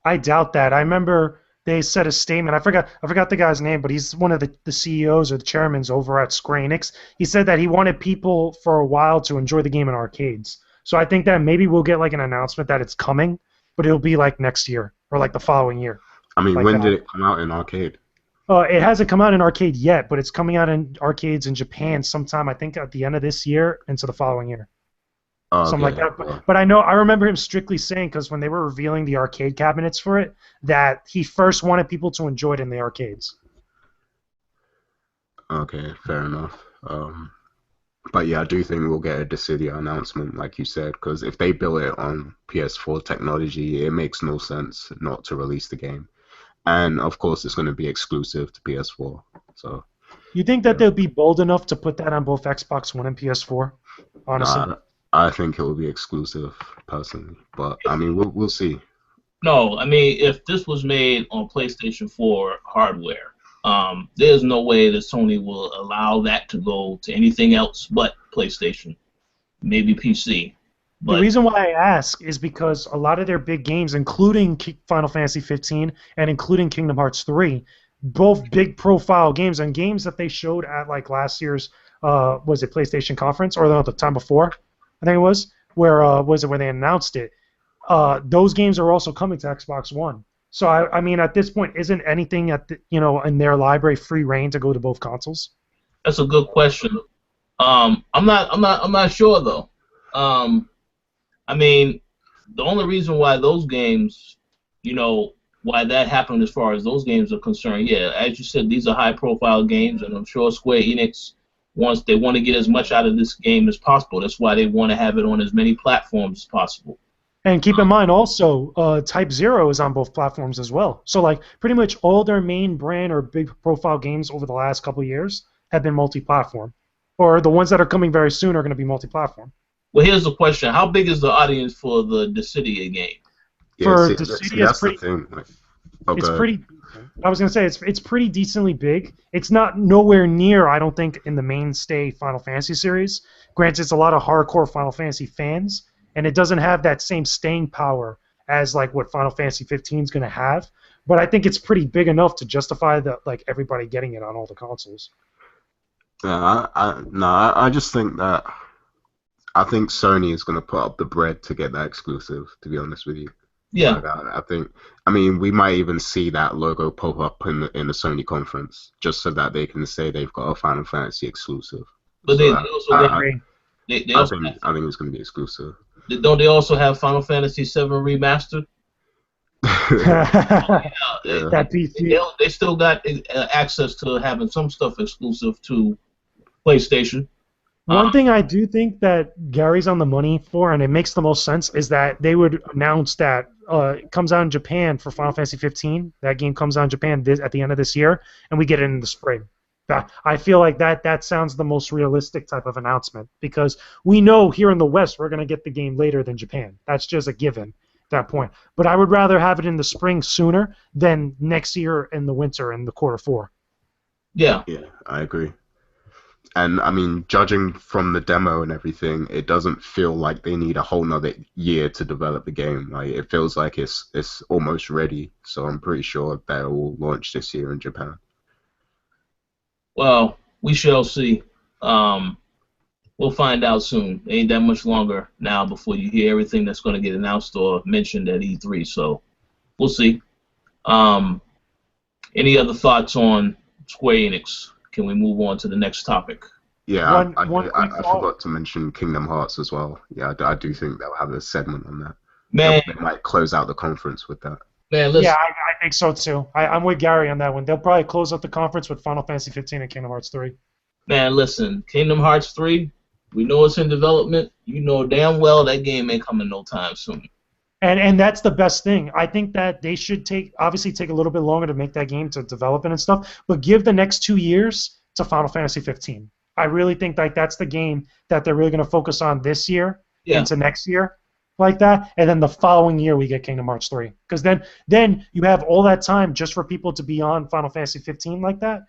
I doubt that. I remember they said a statement. I forgot the guy's name, but he's one of the CEOs or the chairmans over at Square Enix. He said that he wanted people for a while to enjoy the game in arcades. So I think that maybe we'll get like an announcement that it's coming, but it'll be like next year or like the following year. I mean, Like when that. did it come out in arcade? It hasn't come out in arcade yet, but it's coming out in arcades in Japan sometime, I think, at the end of this year into the following year. Oh, Something like okay. that. Well, But I remember him strictly saying, because when they were revealing the arcade cabinets for it, that he first wanted people to enjoy it in the arcades. okay, fair enough. But yeah, I do think we'll get a Dissidia announcement, like you said, because if they build it on PS4 technology, it makes no sense not to release the game. And of course, it's going to be exclusive to PS4. So You think that yeah, they'll be bold enough to put that on both Xbox One and PS4? Honestly. nah, I think it will be exclusive personally. But I mean, we'll see. No, I mean, if this was made on PlayStation 4 hardware, there's no way that Sony will allow that to go to anything else but PlayStation, maybe PC. The But reason why I ask is because a lot of their big games, including Final Fantasy 15 and including Kingdom Hearts 3, both big profile games and games that they showed at like last year's was it PlayStation conference or the time before, I think it was, where they announced it. Those games are also coming to Xbox One. So I mean at this point, isn't anything in their library free reign to go to both consoles? that's a good question. I'm not sure though. I mean, the only reason why those games, why that happened as far as those games are concerned, yeah, as you said, these are high-profile games, and I'm sure Square Enix they want to get as much out of this game as possible. That's why they want to have it on as many platforms as possible. And keep in mind also, Type Zero is on both platforms as well. So like pretty much all their main brand or big profile games over the last couple of years have been multi-platform, or the ones that are coming very soon are going to be multi-platform. Well, here's the question: how big is the audience for the Dissidia game? Yeah, For see, Dissidia, that's the thing. Like, it's okay, pretty. I was going to say it's pretty decently big. It's not nowhere near, I don't think, in the mainstay Final Fantasy series. Granted, it's a lot of hardcore Final Fantasy fans, and it doesn't have that same staying power as like what Final Fantasy 15 is going to have. But I think it's pretty big enough to justify everybody getting it on all the consoles. yeah, no, I just think that I think Sony is going to put up the bread to get that exclusive. To be honest with you, Yeah, like I think, I mean, we might even see that logo pop up in the Sony conference just so that they can say they've got a Final Fantasy exclusive. but So they also I got agree. they I also think I think it's going to be exclusive. don't they also have Final Fantasy 7 remastered? That Yeah. PC. They still got access to having some stuff exclusive to PlayStation. One thing I do think that Gary's on the money for, and it makes the most sense, is that they would announce that it comes out in Japan for Final Fantasy 15. That game comes out in Japan at the end of this year, and we get it in the spring. I feel like that sounds the most realistic type of announcement because we know here in the West we're going to get the game later than Japan. That's just a given at that point. But I would rather have it in the spring sooner than next year in the winter in the quarter 4. Yeah. Yeah, I agree. And I mean, judging from the demo and everything, it doesn't feel like they need a whole nother year to develop the game. Like it feels like it's almost ready. So I'm pretty sure that it will launch this year in Japan. Well, we shall see. We'll find out soon. Ain't that much longer now before you hear everything that's going to get announced or mentioned at E3. So we'll see. Any other thoughts on Square Enix? Can we move on to the next topic? Yeah, I quick forgot to mention Kingdom Hearts as well. Yeah, I do think they'll have a segment on that. Man, They might close out the conference with that. man, listen. Yeah, I think so too. I'm with Gary on that one. They'll probably close up the conference with Final Fantasy 15 and Kingdom Hearts 3. Man, listen. Kingdom Hearts 3, we know it's in development. You know damn well that game ain't coming no time soon. And that's the best thing. I think that they should obviously take a little bit longer to make that game to develop it and stuff, but give the next 2 years to Final Fantasy 15. I really think like that's the game that they're really going to focus on this year into next year, like that, and then the following year we get Kingdom Hearts 3, because then you have all that time just for people to be on Final Fantasy 15 like that,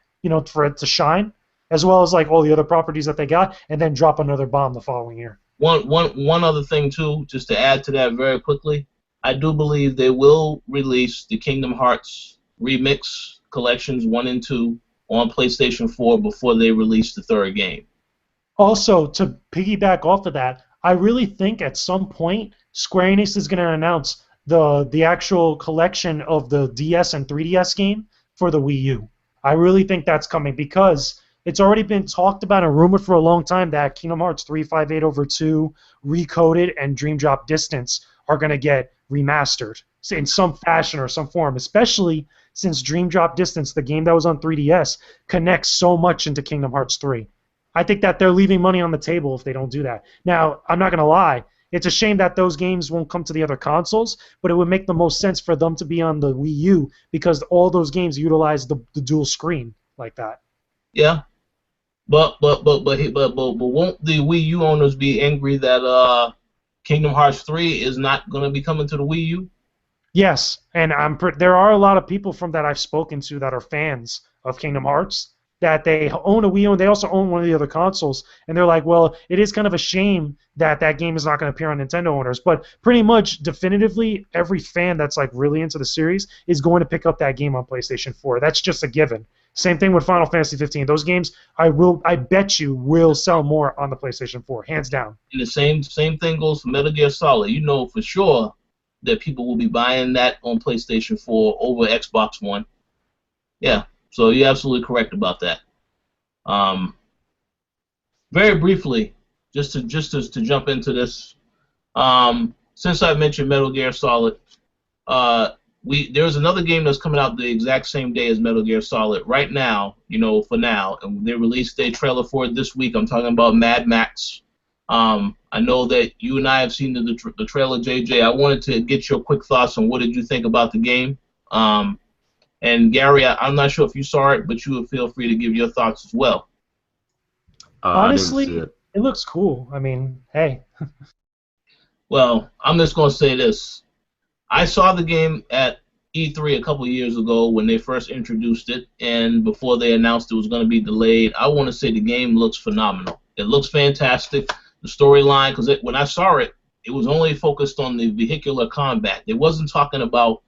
for it to shine, as well as like all the other properties that they got, and then drop another bomb the following year. One other thing too, just to add to that very quickly, I do believe they will release the Kingdom Hearts Remix Collections 1 and 2 on PlayStation 4 before they release the third game. Also, to piggyback off of that, I really think at some point Square Enix is going to announce the actual collection of the DS and 3DS game for the Wii U. I really think that's coming because it's already been talked about and rumored for a long time that Kingdom Hearts 358/2, Recoded, and Dream Drop Distance are going to get remastered in some fashion or some form, especially since Dream Drop Distance, the game that was on 3DS, connects so much into Kingdom Hearts 3. I think that they're leaving money on the table if they don't do that. Now, I'm not going to lie. It's a shame that those games won't come to the other consoles, but it would make the most sense for them to be on the Wii U because all those games utilize the dual screen like that. Yeah. But won't the Wii U owners be angry that Kingdom Hearts 3 is not going to be coming to the Wii U? Yes, and there are a lot of people from that I've spoken to that are fans of Kingdom Hearts that they own a Wii U and they also own one of the other consoles, and they're like, well, it is kind of a shame that that game is not going to appear on Nintendo owners, but pretty much definitively every fan that's like really into the series is going to pick up that game on PlayStation 4. That's just a given. Same thing with Final Fantasy 15. Those games, I bet you, will sell more on the PlayStation 4, hands down. And the same thing goes for Metal Gear Solid. You know for sure that people will be buying that on PlayStation 4 over Xbox One. Yeah, so you're absolutely correct about that. Very briefly, just to jump into this, since I mentioned Metal Gear Solid, there's another game that's coming out the exact same day as Metal Gear Solid right now, for now, and they released a trailer for it this week. I'm talking about Mad Max. I know that you and I have seen the trailer, JJ. I wanted to get your quick thoughts on what did you think about the game. And Gary, I'm not sure if you saw it, but you would feel free to give your thoughts as well. Honestly, it looks cool. I mean, hey. Well, I'm just going to say this. I saw the game at E3 a couple years ago when they first introduced it, and before they announced it was going to be delayed. I want to say the game looks phenomenal. It looks fantastic. The storyline, because when I saw it, it was only focused on the vehicular combat. It wasn't talking about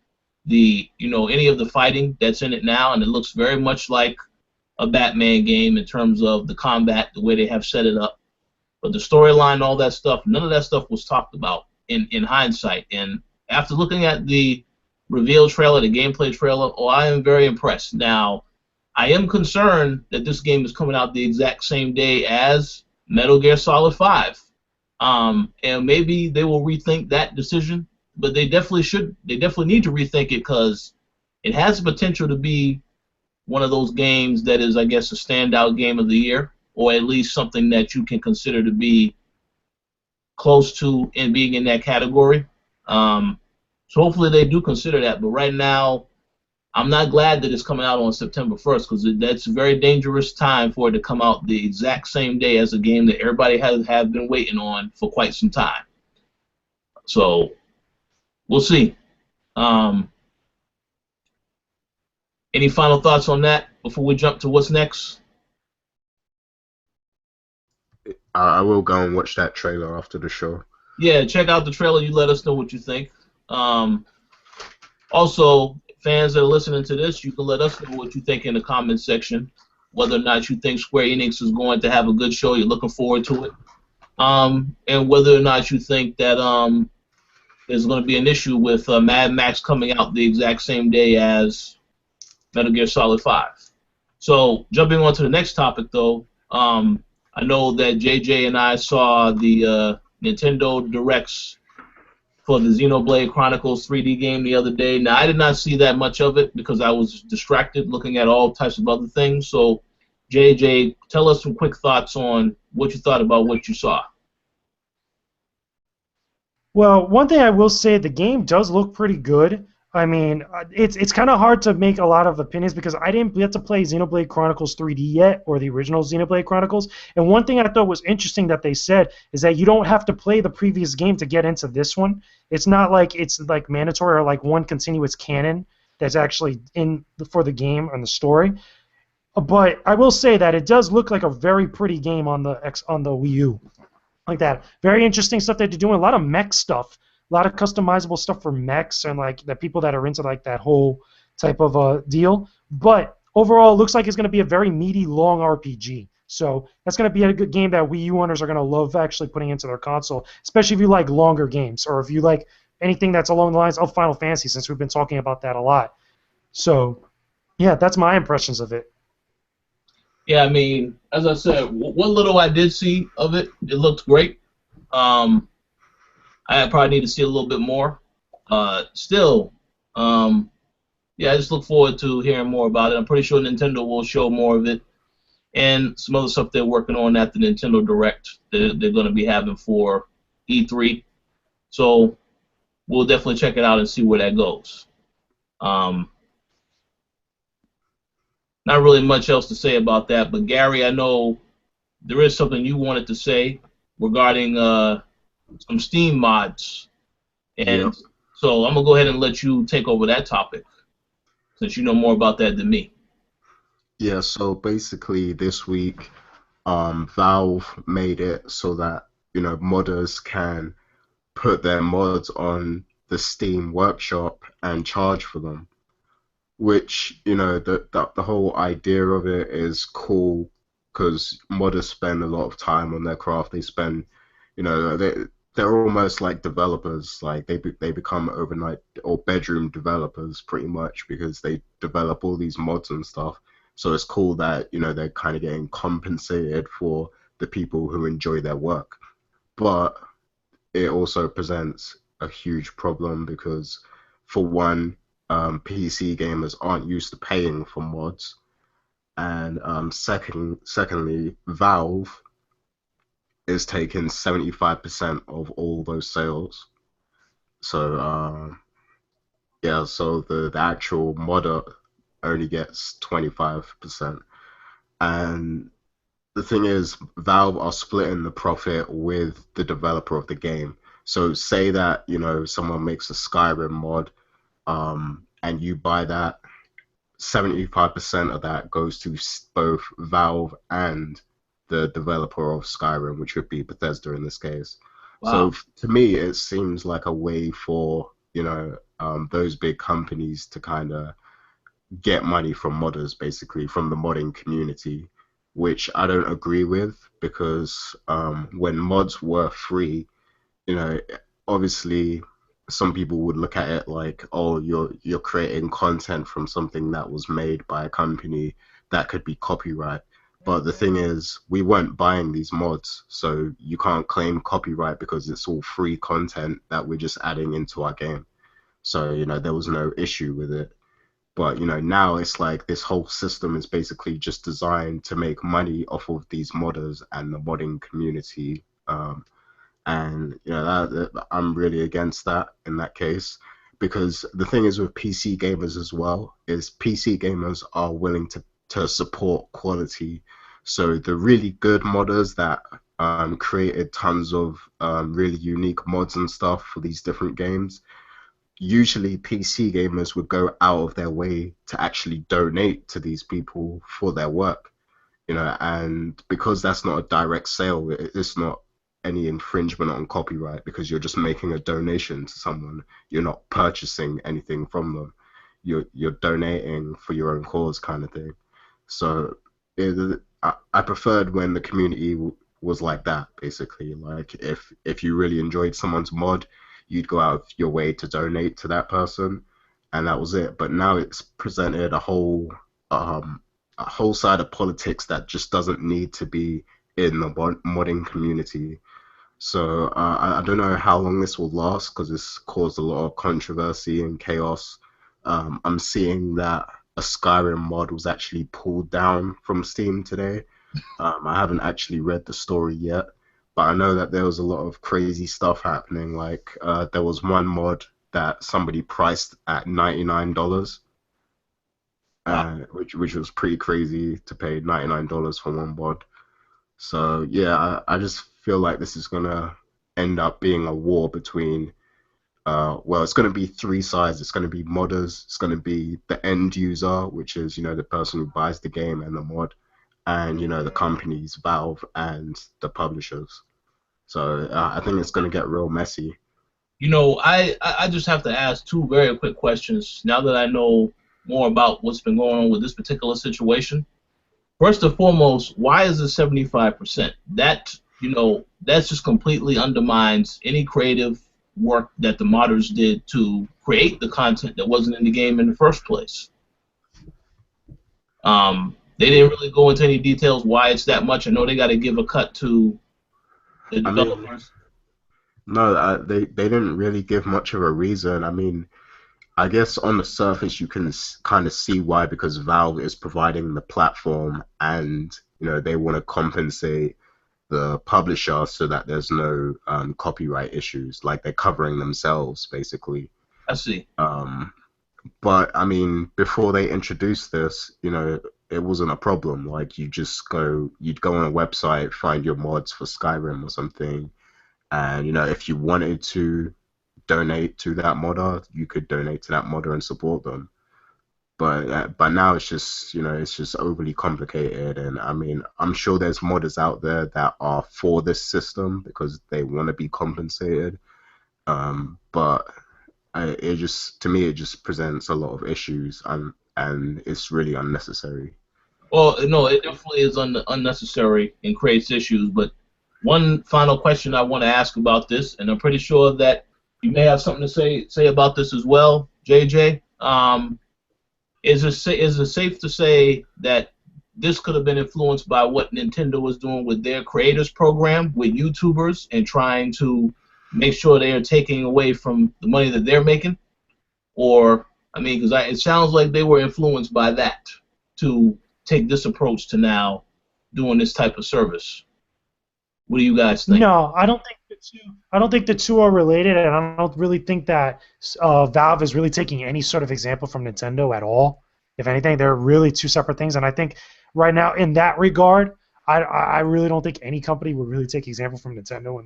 any of the fighting that's in it now, and it looks very much like a Batman game in terms of the combat, the way they have set it up. But the storyline, all that stuff, none of that stuff was talked about in hindsight. And after looking at the reveal trailer, the gameplay trailer, I am very impressed. Now, I am concerned that this game is coming out the exact same day as Metal Gear Solid 5. And maybe they will rethink that decision, but they definitely should. They definitely need to rethink it because it has the potential to be one of those games that is, I guess, a standout game of the year or at least something that you can consider to be close to and being in that category. So hopefully they do consider that. But right now, I'm not glad that it's coming out on September 1st because that's a very dangerous time for it to come out the exact same day as a game that everybody have been waiting on for quite some time. So we'll see. Any final thoughts on that before we jump to what's next? I will go and watch that trailer after the show. Yeah, check out the trailer. You let us know what you think. Also, fans that are listening to this, you can let us know what you think in the comments section. Whether or not you think Square Enix is going to have a good show, you're looking forward to it, and whether or not you think that there's going to be an issue with Mad Max coming out the exact same day as Metal Gear Solid 5. So, jumping on to the next topic, though, I know that JJ and I saw the Nintendo Directs for the Xenoblade Chronicles 3D game the other day. Now, I did not see that much of it because I was distracted looking at all types of other things. So, JJ, tell us some quick thoughts on what you thought about what you saw. Well, one thing I will say, the game does look pretty good. I mean, it's kind of hard to make a lot of opinions because I didn't get to play Xenoblade Chronicles 3D yet, or the original Xenoblade Chronicles. And one thing I thought was interesting that they said is that you don't have to play the previous game to get into this one. It's not like it's like mandatory or like one continuous canon that's actually in for the game and the story. But I will say that it does look like a very pretty game on the Wii U. Like that. Very interesting stuff that they're doing. A lot of mech stuff. A lot of customizable stuff for mechs and like the people that are into like that whole type of deal. But overall, it looks like it's going to be a very meaty, long RPG. So that's going to be a good game that Wii U owners are going to love actually putting into their console, especially if you like longer games or if you like anything that's along the lines of Final Fantasy, since we've been talking about that a lot. So, yeah, that's my impressions of it. Yeah, I mean, as I said, what little I did see of it, it looked great. I probably need to see a little bit more. Still, yeah, I just look forward to hearing more about it. I'm pretty sure Nintendo will show more of it and some other stuff they're working on at the Nintendo Direct that they're going to be having for E3. So we'll definitely check it out and see where that goes. Not really much else to say about that, but Gary, I know there is something you wanted to say regarding some Steam mods, and Yep. so I'm gonna go ahead and let you take over that topic since you know more about that than me. Yeah, so basically this week, Valve made it so that, modders can put their mods on the Steam Workshop and charge for them. Which, the whole idea of it is cool because modders spend a lot of time on their craft. They spend, they're almost like developers. Like they become overnight or bedroom developers pretty much because they develop all these mods and stuff. So it's cool that, they're kind of getting compensated for the people who enjoy their work. But it also presents a huge problem because, for one, PC gamers aren't used to paying for mods, and secondly, Valve is taking 75% of all those sales. So yeah, so the actual modder only gets 25%, and the thing is, Valve are splitting the profit with the developer of the game. So say that, someone makes a Skyrim mod, and you buy that, 75% of that goes to both Valve and the developer of Skyrim, which would be Bethesda in this case. Wow. So to me, it seems like a way for, those big companies to kind of get money from modders, basically, from the modding community, which I don't agree with because when mods were free, you know, obviously some people would look at it like, oh, you're creating content from something that was made by a company that could be copyright. But the thing is, we weren't buying these mods, so you can't claim copyright because it's all free content that we're just adding into our game. So, there was no issue with it. But now it's like this whole system is basically just designed to make money off of these modders and the modding community. And I'm really against that in that case, because the thing is with PC gamers as well is PC gamers are willing to support quality. So the really good modders that created tons of really unique mods and stuff for these different games, usually PC gamers would go out of their way to actually donate to these people for their work, and because that's not a direct sale, it's not any infringement on copyright because you're just making a donation to someone. You're not purchasing anything from them. You're donating for your own cause, kind of thing. So I preferred when the community was like that, basically. Like if you really enjoyed someone's mod, you'd go out of your way to donate to that person, and that was it. But now it's presented a whole side of politics that just doesn't need to be in the modding community. So I don't know how long this will last because it's caused a lot of controversy and chaos. I'm seeing that a Skyrim mod was actually pulled down from Steam today. I haven't actually read the story yet, but I know that there was a lot of crazy stuff happening. Like there was one mod that somebody priced at $99, which was pretty crazy to pay $99 for one mod. So yeah, I just feel like this is gonna end up being a war between well, it's gonna be three sides. It's gonna be modders, it's gonna be the end user, which is the person who buys the game and the mod, and the companies, Valve and the publishers. So I think it's gonna get real messy. I just have to ask two very quick questions now that I know more about what's been going on with this particular situation. First and foremost, why is it 75%? That's just completely undermines any creative work that the modders did to create the content that wasn't in the game in the first place. They didn't really go into any details why it's that much. I know they got to give a cut to the developers. No, they didn't really give much of a reason. I mean, I guess on the surface you can kind of see why, because Valve is providing the platform and they want to compensate the publisher so that there's no copyright issues, like they're covering themselves basically. I see. But I mean, before they introduced this, it wasn't a problem. Like you'd go on a website, find your mods for Skyrim or something, and if you wanted to donate to that modder, you could donate to that modder and support them. But now it's just it's just overly complicated, and I mean I'm sure there's modders out there that are for this system because they want to be compensated. But to me it just presents a lot of issues, and it's really unnecessary. Well, no, it definitely is unnecessary and creates issues. But one final question I want to ask about this, and I'm pretty sure that you may have something to say about this as well, JJ. Is it safe to say that this could have been influenced by what Nintendo was doing with their creators program with YouTubers and trying to make sure they are taking away from the money that they're making? Or, I mean, because it sounds like they were influenced by that to take this approach to now doing this type of service. What do you guys think? No, I don't think the two. I don't think the two are related, and I don't really think that Valve is really taking any sort of example from Nintendo at all. If anything, they're really two separate things. And I think right now, in that regard, I really don't think any company would really take example from Nintendo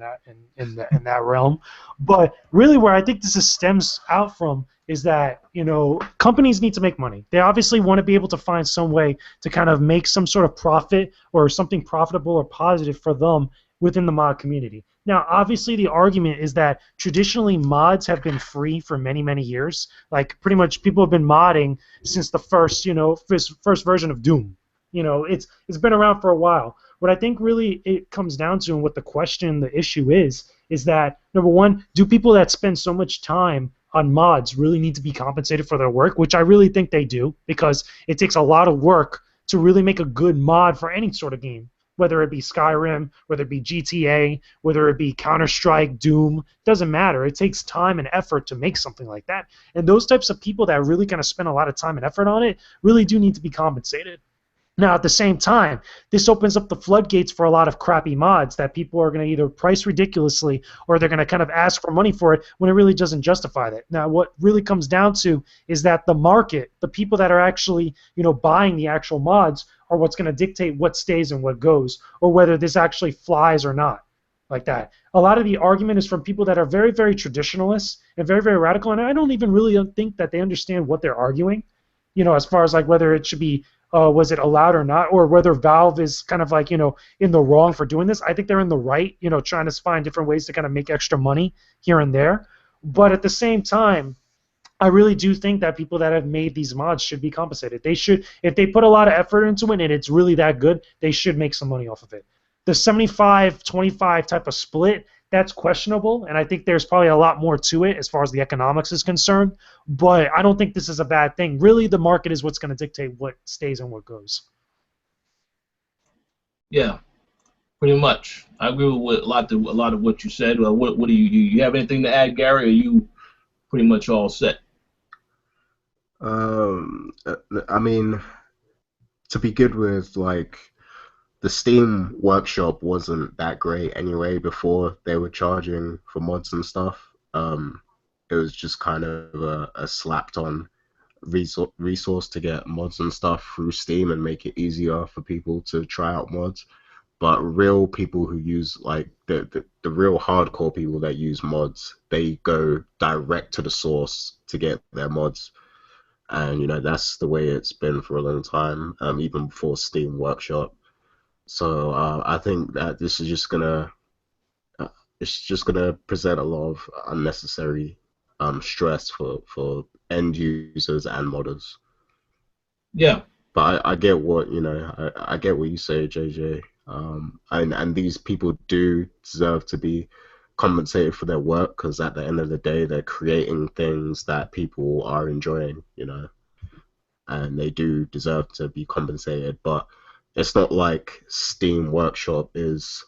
in that realm. But really, where I think this stems out from is that companies need to make money. They obviously want to be able to find some way to kind of make some sort of profit or something profitable or positive for them within the mod community. Now, obviously, the argument is that traditionally mods have been free for many, many years. Like, pretty much people have been modding since the first version of Doom. It's been around for a while. What I think really it comes down to, and what the issue is that, number one, do people that spend so much time on mods really need to be compensated for their work? Which I really think they do, because it takes a lot of work to really make a good mod for any sort of game, whether it be Skyrim, whether it be GTA, whether it be Counter-Strike, Doom, doesn't matter. It takes time and effort to make something like that. And those types of people that really kind of spend a lot of time and effort on it really do need to be compensated. Now, at the same time, this opens up the floodgates for a lot of crappy mods that people are going to either price ridiculously or they're going to kind of ask for money for it when it really doesn't justify that. Now, what really comes down to is that the market, the people that are actually, buying the actual mods are what's going to dictate what stays and what goes, or whether this actually flies or not, like that. A lot of the argument is from people that are very, very traditionalists and very, very radical, and I don't even really think that they understand what they're arguing, as far as like whether it should be was it allowed or not, or whether Valve is kind of like, in the wrong for doing this. I think they're in the right, trying to find different ways to kind of make extra money here and there. But at the same time, I really do think that people that have made these mods should be compensated. They should, if they put a lot of effort into it and it's really that good, they should make some money off of it. The 75-25 type of split, that's questionable, and I think there's probably a lot more to it as far as the economics is concerned, but I don't think this is a bad thing. Really, the market is what's going to dictate what stays and what goes. Yeah, pretty much. I agree with a lot of what you said. What do you have anything to add, Gary, or are you pretty much all set? I mean, to begin with, like, the Steam Workshop wasn't that great anyway before they were charging for mods and stuff. It was just kind of a slapped on resource to get mods and stuff through Steam and make it easier for people to try out mods. But real people who use, like, the real hardcore people that use mods, they go direct to the source to get their mods. And, that's the way it's been for a long time, even before Steam Workshop. So I think that this is just gonna present a lot of unnecessary stress for end users and modders. Yeah. But I get what I get what you say, JJ. And these people do deserve to be compensated for their work, because at the end of the day, they're creating things that people are enjoying, and they do deserve to be compensated. But it's not like Steam Workshop is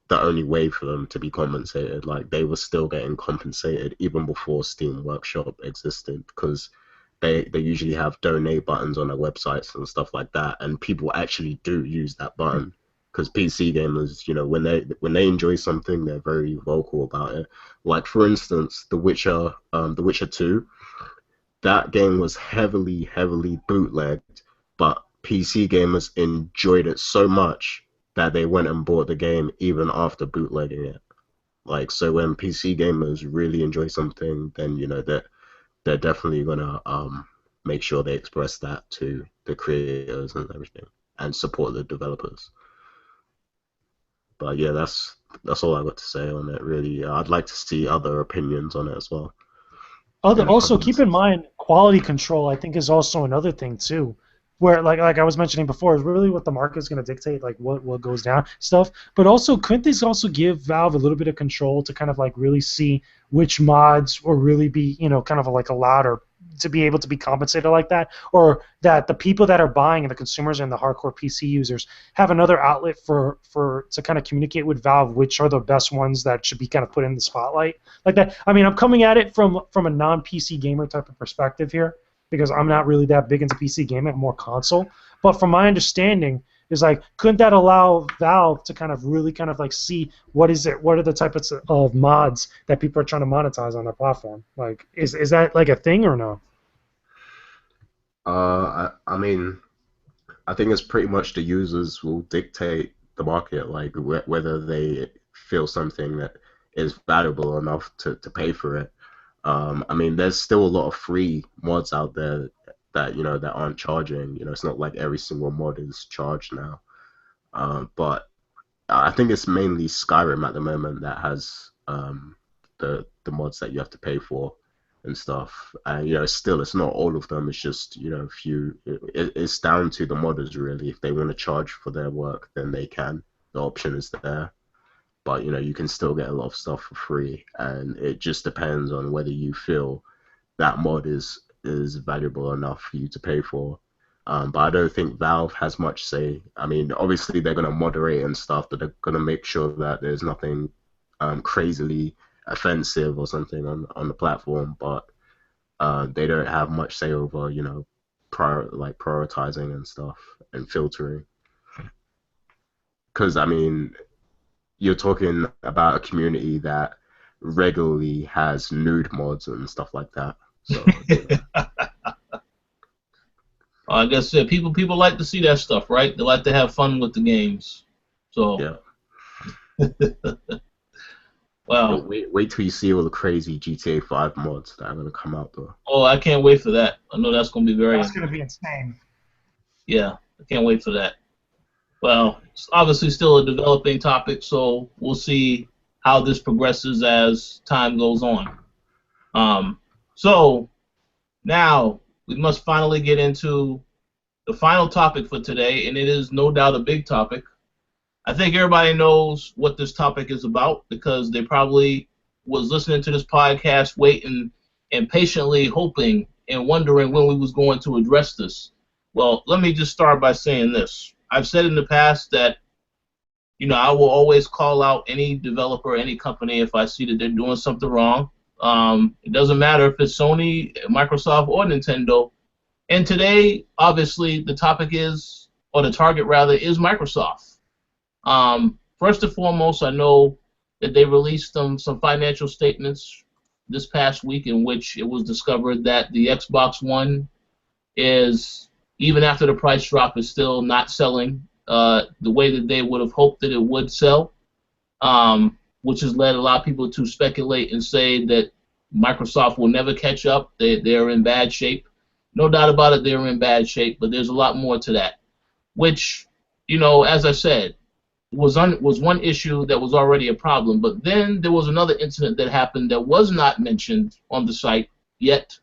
the only way for them to be compensated. Like, they were still getting compensated even before Steam Workshop existed, because they usually have donate buttons on their websites and stuff like that, and people actually do use that button. Because PC gamers, when they enjoy something, they're very vocal about it. Like, for instance, The Witcher 2, that game was heavily bootlegged, but PC gamers enjoyed it so much that they went and bought the game even after bootlegging it. Like, so when PC gamers really enjoy something, then they're definitely gonna make sure they express that to the creators and everything, and support the developers. But yeah, that's all I got to say on it. Really, I'd like to see other opinions on it as well. Also, keep in mind, quality control, I think, is also another thing too, where like I was mentioning before, is really what the market is going to dictate, like what goes down stuff. But also, couldn't this also give Valve a little bit of control to kind of like really see which mods will really be kind of like allowed, or to be able to be compensated like that, or that the people that are buying and the consumers and the hardcore PC users have another outlet for to kind of communicate with Valve which are the best ones that should be kind of put in the spotlight like that. I mean, I'm coming at it from a non-PC gamer type of perspective here, because I'm not really that big into PC gaming, I'm more console. But from my understanding, is like, couldn't that allow Valve to kind of really kind of like see what are the types of mods that people are trying to monetize on their platform? Like, is that like a thing or no? I mean, I think it's pretty much the users will dictate the market, like whether they feel something that is valuable enough to pay for it. I mean, there's still a lot of free mods out there that that aren't charging. It's not like every single mod is charged now. But I think it's mainly Skyrim at the moment that has the mods that you have to pay for and stuff. And still, it's not all of them. It's just a few. It's down to the modders really. If they want to charge for their work, then they can. The option is there. But you can still get a lot of stuff for free, and it just depends on whether you feel that mod is valuable enough for you to pay for. But I don't think Valve has much say. I mean, obviously they're going to moderate and stuff, but they're going to make sure that there's nothing crazily offensive or something on the platform. But they don't have much say over, prioritizing and stuff and filtering. Because I mean, you're talking about a community that regularly has nude mods and stuff like that. So Like I said, people like to see that stuff, right? They like to have fun with the games. So, yeah. well, Wait till you see all the crazy GTA 5 mods that are gonna come out though. oh, I can't wait for that. I know that's going to be very. That's going to be insane. Yeah, I can't wait for that. Well, it's obviously still a developing topic, so we'll see how this progresses as time goes on. So now we must finally get into the final topic for today, and it is no doubt a big topic. I think everybody knows what this topic is about because they probably was listening to this podcast, waiting and patiently hoping and wondering when we was going to address this. Well, let me just start by saying this. I've said in the past that, I will always call out any developer, any company if I see that they're doing something wrong. It doesn't matter if it's Sony, Microsoft, or Nintendo. And today, obviously, the topic is, or the target rather, is Microsoft. First and foremost, I know that they released some financial statements this past week in which it was discovered that the Xbox One is, even after the price drop, is still not selling the way that they would have hoped that it would sell, which has led a lot of people to speculate and say that Microsoft will never catch up. They're in bad shape. No doubt about it, they're in bad shape, but there's a lot more to that, which, as I said, was one issue that was already a problem. But then there was another incident that happened that was not mentioned on the site yet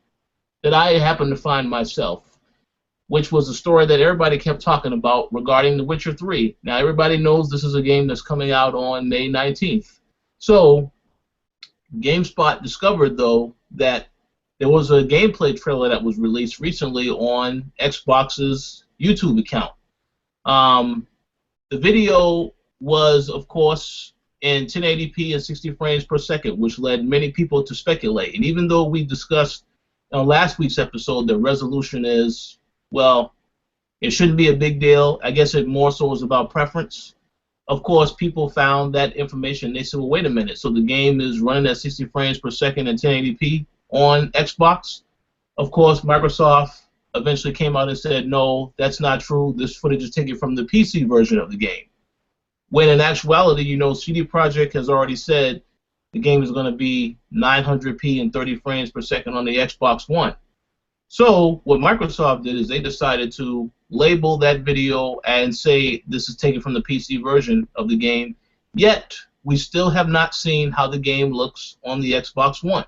that I happened to find myself, which was a story that everybody kept talking about regarding The Witcher 3. Now, everybody knows this is a game that's coming out on May 19th. So, GameSpot discovered, though, that there was a gameplay trailer that was released recently on Xbox's YouTube account. The video was, of course, in 1080p and 60 frames per second, which led many people to speculate. And even though we discussed on last week's episode that resolution is, well, it shouldn't be a big deal. I guess it more so is about preference. Of course, people found that information. They said, well, wait a minute. So the game is running at 60 frames per second and 1080p on Xbox? Of course, Microsoft eventually came out and said, no, that's not true. This footage is taken from the PC version of the game. When in actuality, CD Projekt has already said the game is going to be 900p and 30 frames per second on the Xbox One. So what Microsoft did is they decided to label that video and say this is taken from the PC version of the game, yet we still have not seen how the game looks on the Xbox One.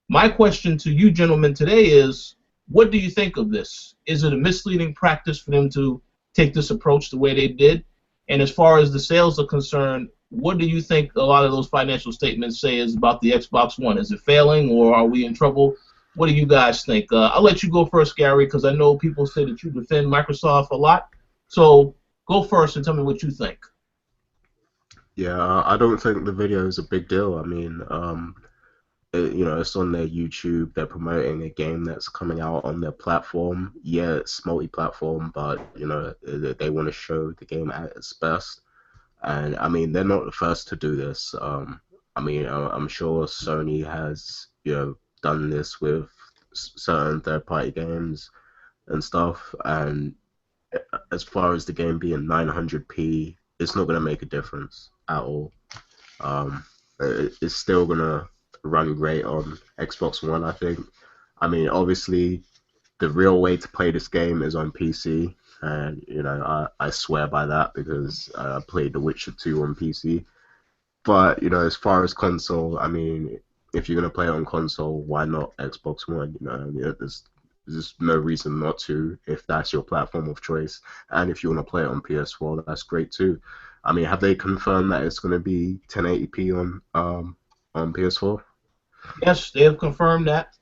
My question to you gentlemen today is, what do you think of this? Is it a misleading practice for them to take this approach the way they did? And as far as the sales are concerned, what do you think a lot of those financial statements say is about the Xbox One? Is it failing, or are we in trouble? What do you guys think? I'll let you go first, Gary, because I know people say that you defend Microsoft a lot. So go first and tell me what you think. Yeah, I don't think the video is a big deal. I mean, it's on their YouTube. They're promoting a game that's coming out on their platform. Yeah, it's multi-platform, but they want to show the game at its best. And I mean, they're not the first to do this. I mean, I'm sure Sony has done this with certain third-party games and stuff. And as far as the game being 900p, it's not going to make a difference at all. It's still going to run great on Xbox One, I think. I mean, obviously, the real way to play this game is on PC, and I swear by that because I played The Witcher 2 on PC. But as far as console, I mean, if you're gonna play it on console, why not Xbox One? There's no reason not to if that's your platform of choice, and if you want to play it on PS4, that's great too. I mean, have they confirmed that it's gonna be 1080p on PS4? Yes, they have confirmed that.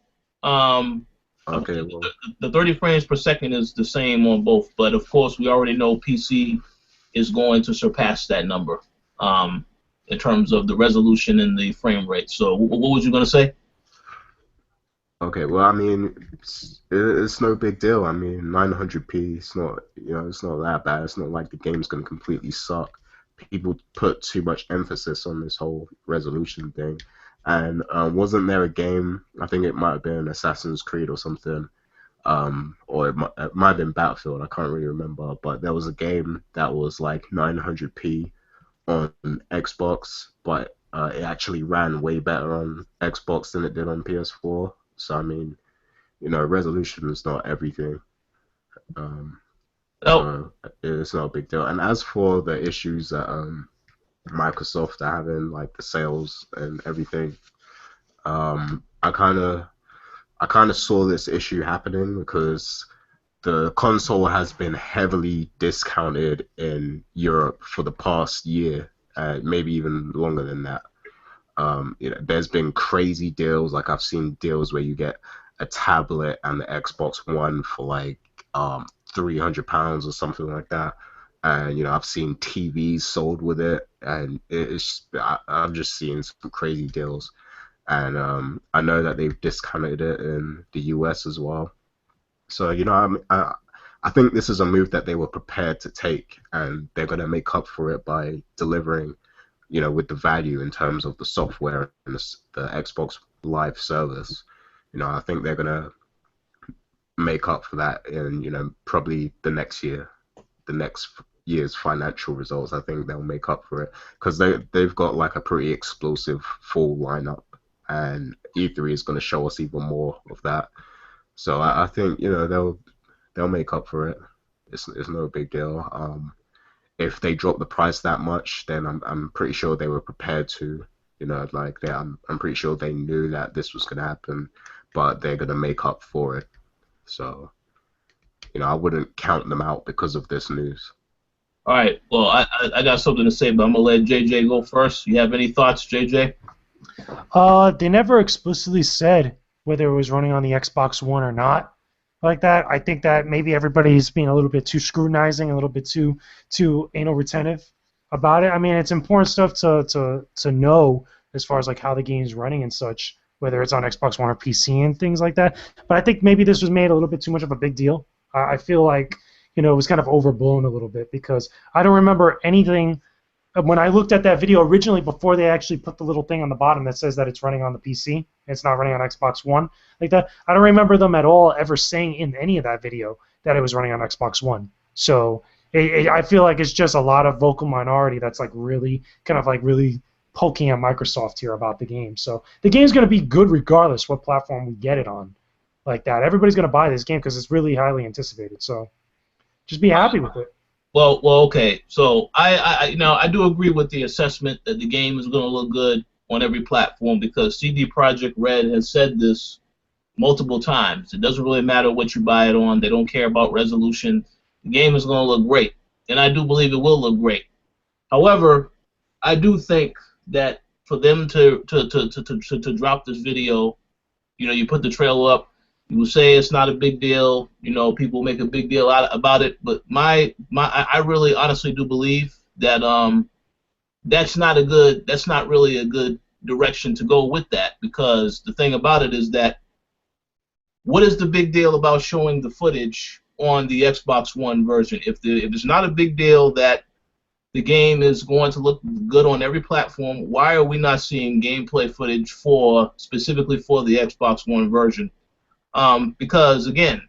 Okay, well, The 30 frames per second is the same on both, but of course we already know PC is going to surpass that number in terms of the resolution and the frame rate. So what was you going to say? okay, well, I mean, it's no big deal. I mean, 900p, it's not, it's not that bad. It's not like the game's gonna completely suck. People put too much emphasis on this whole resolution thing. And wasn't there a game? I think it might have been Assassin's Creed or something, or it might have been Battlefield. I can't really remember, but there was a game that was like 900p on Xbox, but it actually ran way better on Xbox than it did on PS4. So I mean, resolution is not everything. Um, Oh, so it's not a big deal. And as for the issues that Microsoft are having, like the sales and everything, I kind of saw this issue happening because the console has been heavily discounted in Europe for the past year, maybe even longer than that. There's been crazy deals. Like I've seen deals where you get a tablet and the Xbox One for like £300 or something like that. And I've seen TVs sold with it, and I'm just seeing some crazy deals. And I know that they've discounted it in the US as well. So I think this is a move that they were prepared to take, and they're gonna make up for it by delivering with the value in terms of the software and the Xbox Live service. I think they're gonna make up for that in, probably the next year's financial results. I think they'll make up for it because they've got like a pretty explosive full lineup, and E3 is gonna show us even more of that. So I think they'll make up for it. It's no big deal. If they drop the price that much, then I'm pretty sure they were prepared to, like I'm pretty sure they knew that this was gonna happen, but they're gonna make up for it. So, I wouldn't count them out because of this news. all right. Well, I got something to say, but I'm gonna let JJ go first. You have any thoughts, JJ? They never explicitly said whether it was running on the Xbox One or not. Like that, I think that maybe everybody's being a little bit too scrutinizing, a little bit too anal retentive about it. I mean, it's important stuff to know as far as like how the game's running and such, whether it's on Xbox One or PC and things like that. But I think maybe this was made a little bit too much of a big deal. I feel like it was kind of overblown a little bit because I don't remember anything when I looked at that video originally before they actually put the little thing on the bottom that says that it's running on the PC, it's not running on Xbox One like that. I don't remember them at all ever saying in any of that video that it was running on Xbox One. So I feel like it's just a lot of vocal minority that's like really kind of like really poking at Microsoft here about the game. So the game's going to be good regardless what platform we get it on like that. Everybody's going to buy this game because it's really highly anticipated. So just be happy with it. Well, okay. So I do agree with the assessment that the game is going to look good on every platform because CD Projekt Red has said this multiple times. It doesn't really matter what you buy it on. They don't care about resolution. The game is going to look great, and I do believe it will look great. However, I do think that for them to drop this video, you put the trailer up. You will say it's not a big deal. People make a big deal about it. But I really honestly do believe that that's not really a good direction to go with that, because the thing about it is that what is the big deal about showing the footage on the Xbox One version? If it's not a big deal that the game is going to look good on every platform, why are we not seeing gameplay footage specifically for the Xbox One version? Because again,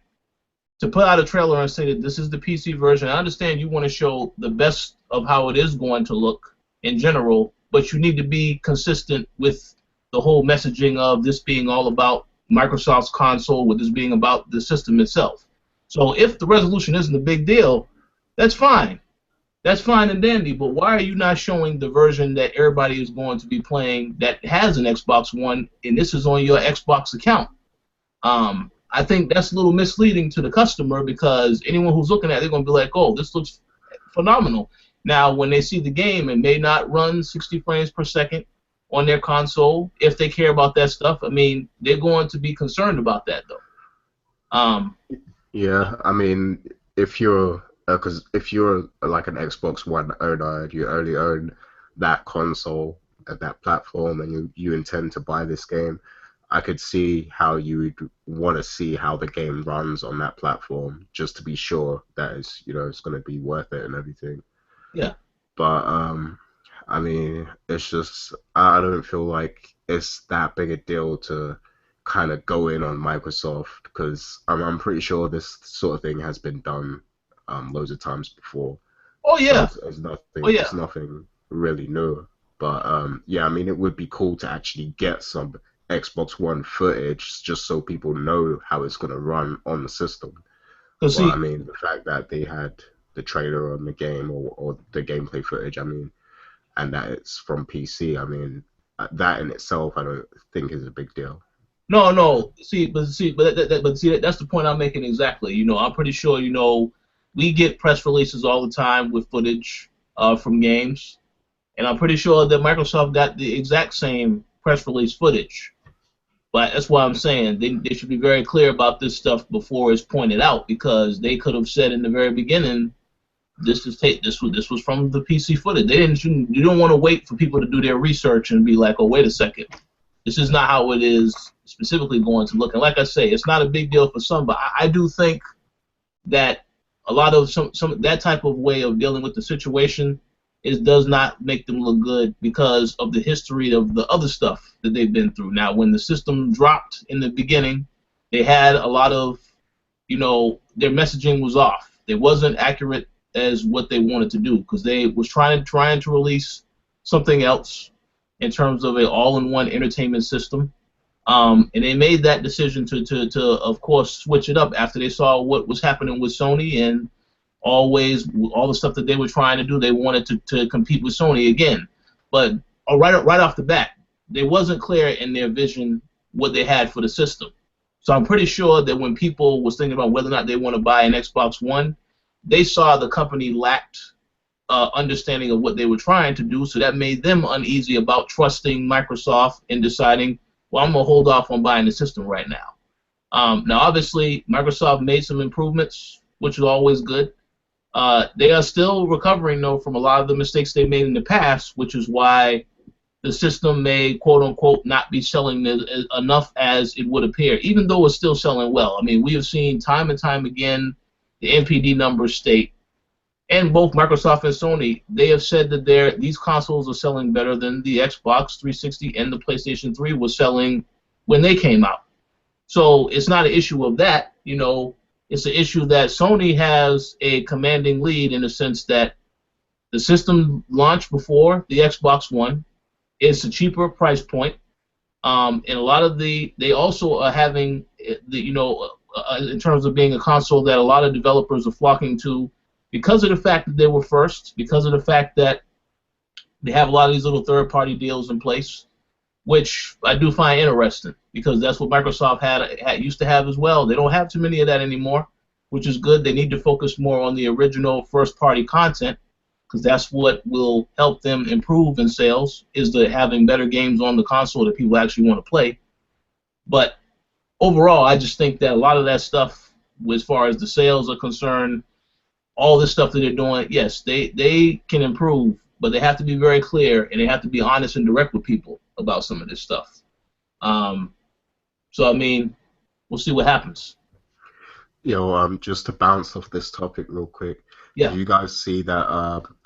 to put out a trailer and say that this is the PC version, I understand you want to show the best of how it is going to look in general, but you need to be consistent with the whole messaging of this being all about Microsoft's console, with this being about the system itself. So if the resolution isn't a big deal, that's fine. That's fine and dandy, but why are you not showing the version that everybody is going to be playing that has an Xbox One, and this is on your Xbox account? I think that's a little misleading to the customer, because anyone who's looking at it, they're going to be like, oh, this looks phenomenal. Now, when they see the game, it may not run 60 frames per second on their console. If they care about that stuff, I mean, they're going to be concerned about that, though. Um, Yeah, I mean, if you're because if you're like an Xbox One owner and you only own that console and that platform and you intend to buy this game, I could see how you would want to see how the game runs on that platform just to be sure that it's going to be worth it and everything. yeah, But I mean, it's just I don't feel like it's that big a deal to kind of go in on Microsoft because I'm pretty sure this sort of thing has been done loads of times before. oh So yeah, it's oh nothing yeah. it's nothing really new. But yeah, I mean, it would be cool to actually get some Xbox One footage just so people know how it's gonna run on the system. Cause But I see, mean, the fact that they had the trailer on the game or the gameplay footage, I mean, and that it's from PC. I mean, that in itself, I don't think is a big deal. no, no. See, that's the point I'm making exactly. I'm pretty sure. We get press releases all the time with footage from games, and I'm pretty sure that Microsoft got the exact same press release footage. But that's why I'm saying they should be very clear about this stuff before it's pointed out, because they could have said in the very beginning, this was from the PC footage. You don't want to wait for people to do their research and be like, oh, wait a second, this is not how it is specifically going to look. And like I say, it's not a big deal for some, but I do think that a lot of some that type of way of dealing with the situation does not make them look good because of the history of the other stuff that they've been through. Now, when the system dropped in the beginning, they had a lot of, their messaging was off. It wasn't accurate as what they wanted to do because they was trying to release something else in terms of an all-in-one entertainment system. And they made that decision to of course switch it up after they saw what was happening with Sony, and always all the stuff that they were trying to do. They wanted to compete with Sony again, but right off the bat, they wasn't clear in their vision what they had for the system. So I'm pretty sure that when people was thinking about whether or not they want to buy an Xbox One, they saw the company lacked understanding of what they were trying to do, so that made them uneasy about trusting Microsoft and deciding, well, I'm gonna hold off on buying the system right now. Now, obviously, Microsoft made some improvements, which is always good. They are still recovering, though, from a lot of the mistakes they made in the past, which is why the system may, quote unquote, not be selling enough as it would appear, even though it's still selling well. I mean, we have seen time and time again the NPD numbers state, and both Microsoft and Sony, they have said that these consoles are selling better than the Xbox 360 and the PlayStation 3 was selling when they came out. So it's not an issue of that, it's an issue that Sony has a commanding lead in the sense that the system launched before the Xbox One. It's a cheaper price point, and a lot of they also are having in terms of being a console that a lot of developers are flocking to because of the fact that they were first, because of the fact that they have a lot of these little third-party deals in place, which I do find interesting because that's what Microsoft had used to have as well. They don't have too many of that anymore, which is good. They need to focus more on the original first-party content because that's what will help them improve in sales, is the having better games on the console that people actually want to play. But overall, I just think that a lot of that stuff, as far as the sales are concerned, all this stuff that they're doing, yes, they can improve, but they have to be very clear and they have to be honest and direct with people about some of this stuff. So I mean, we'll see what happens. Just to bounce off this topic real quick, did Yeah. you guys see that?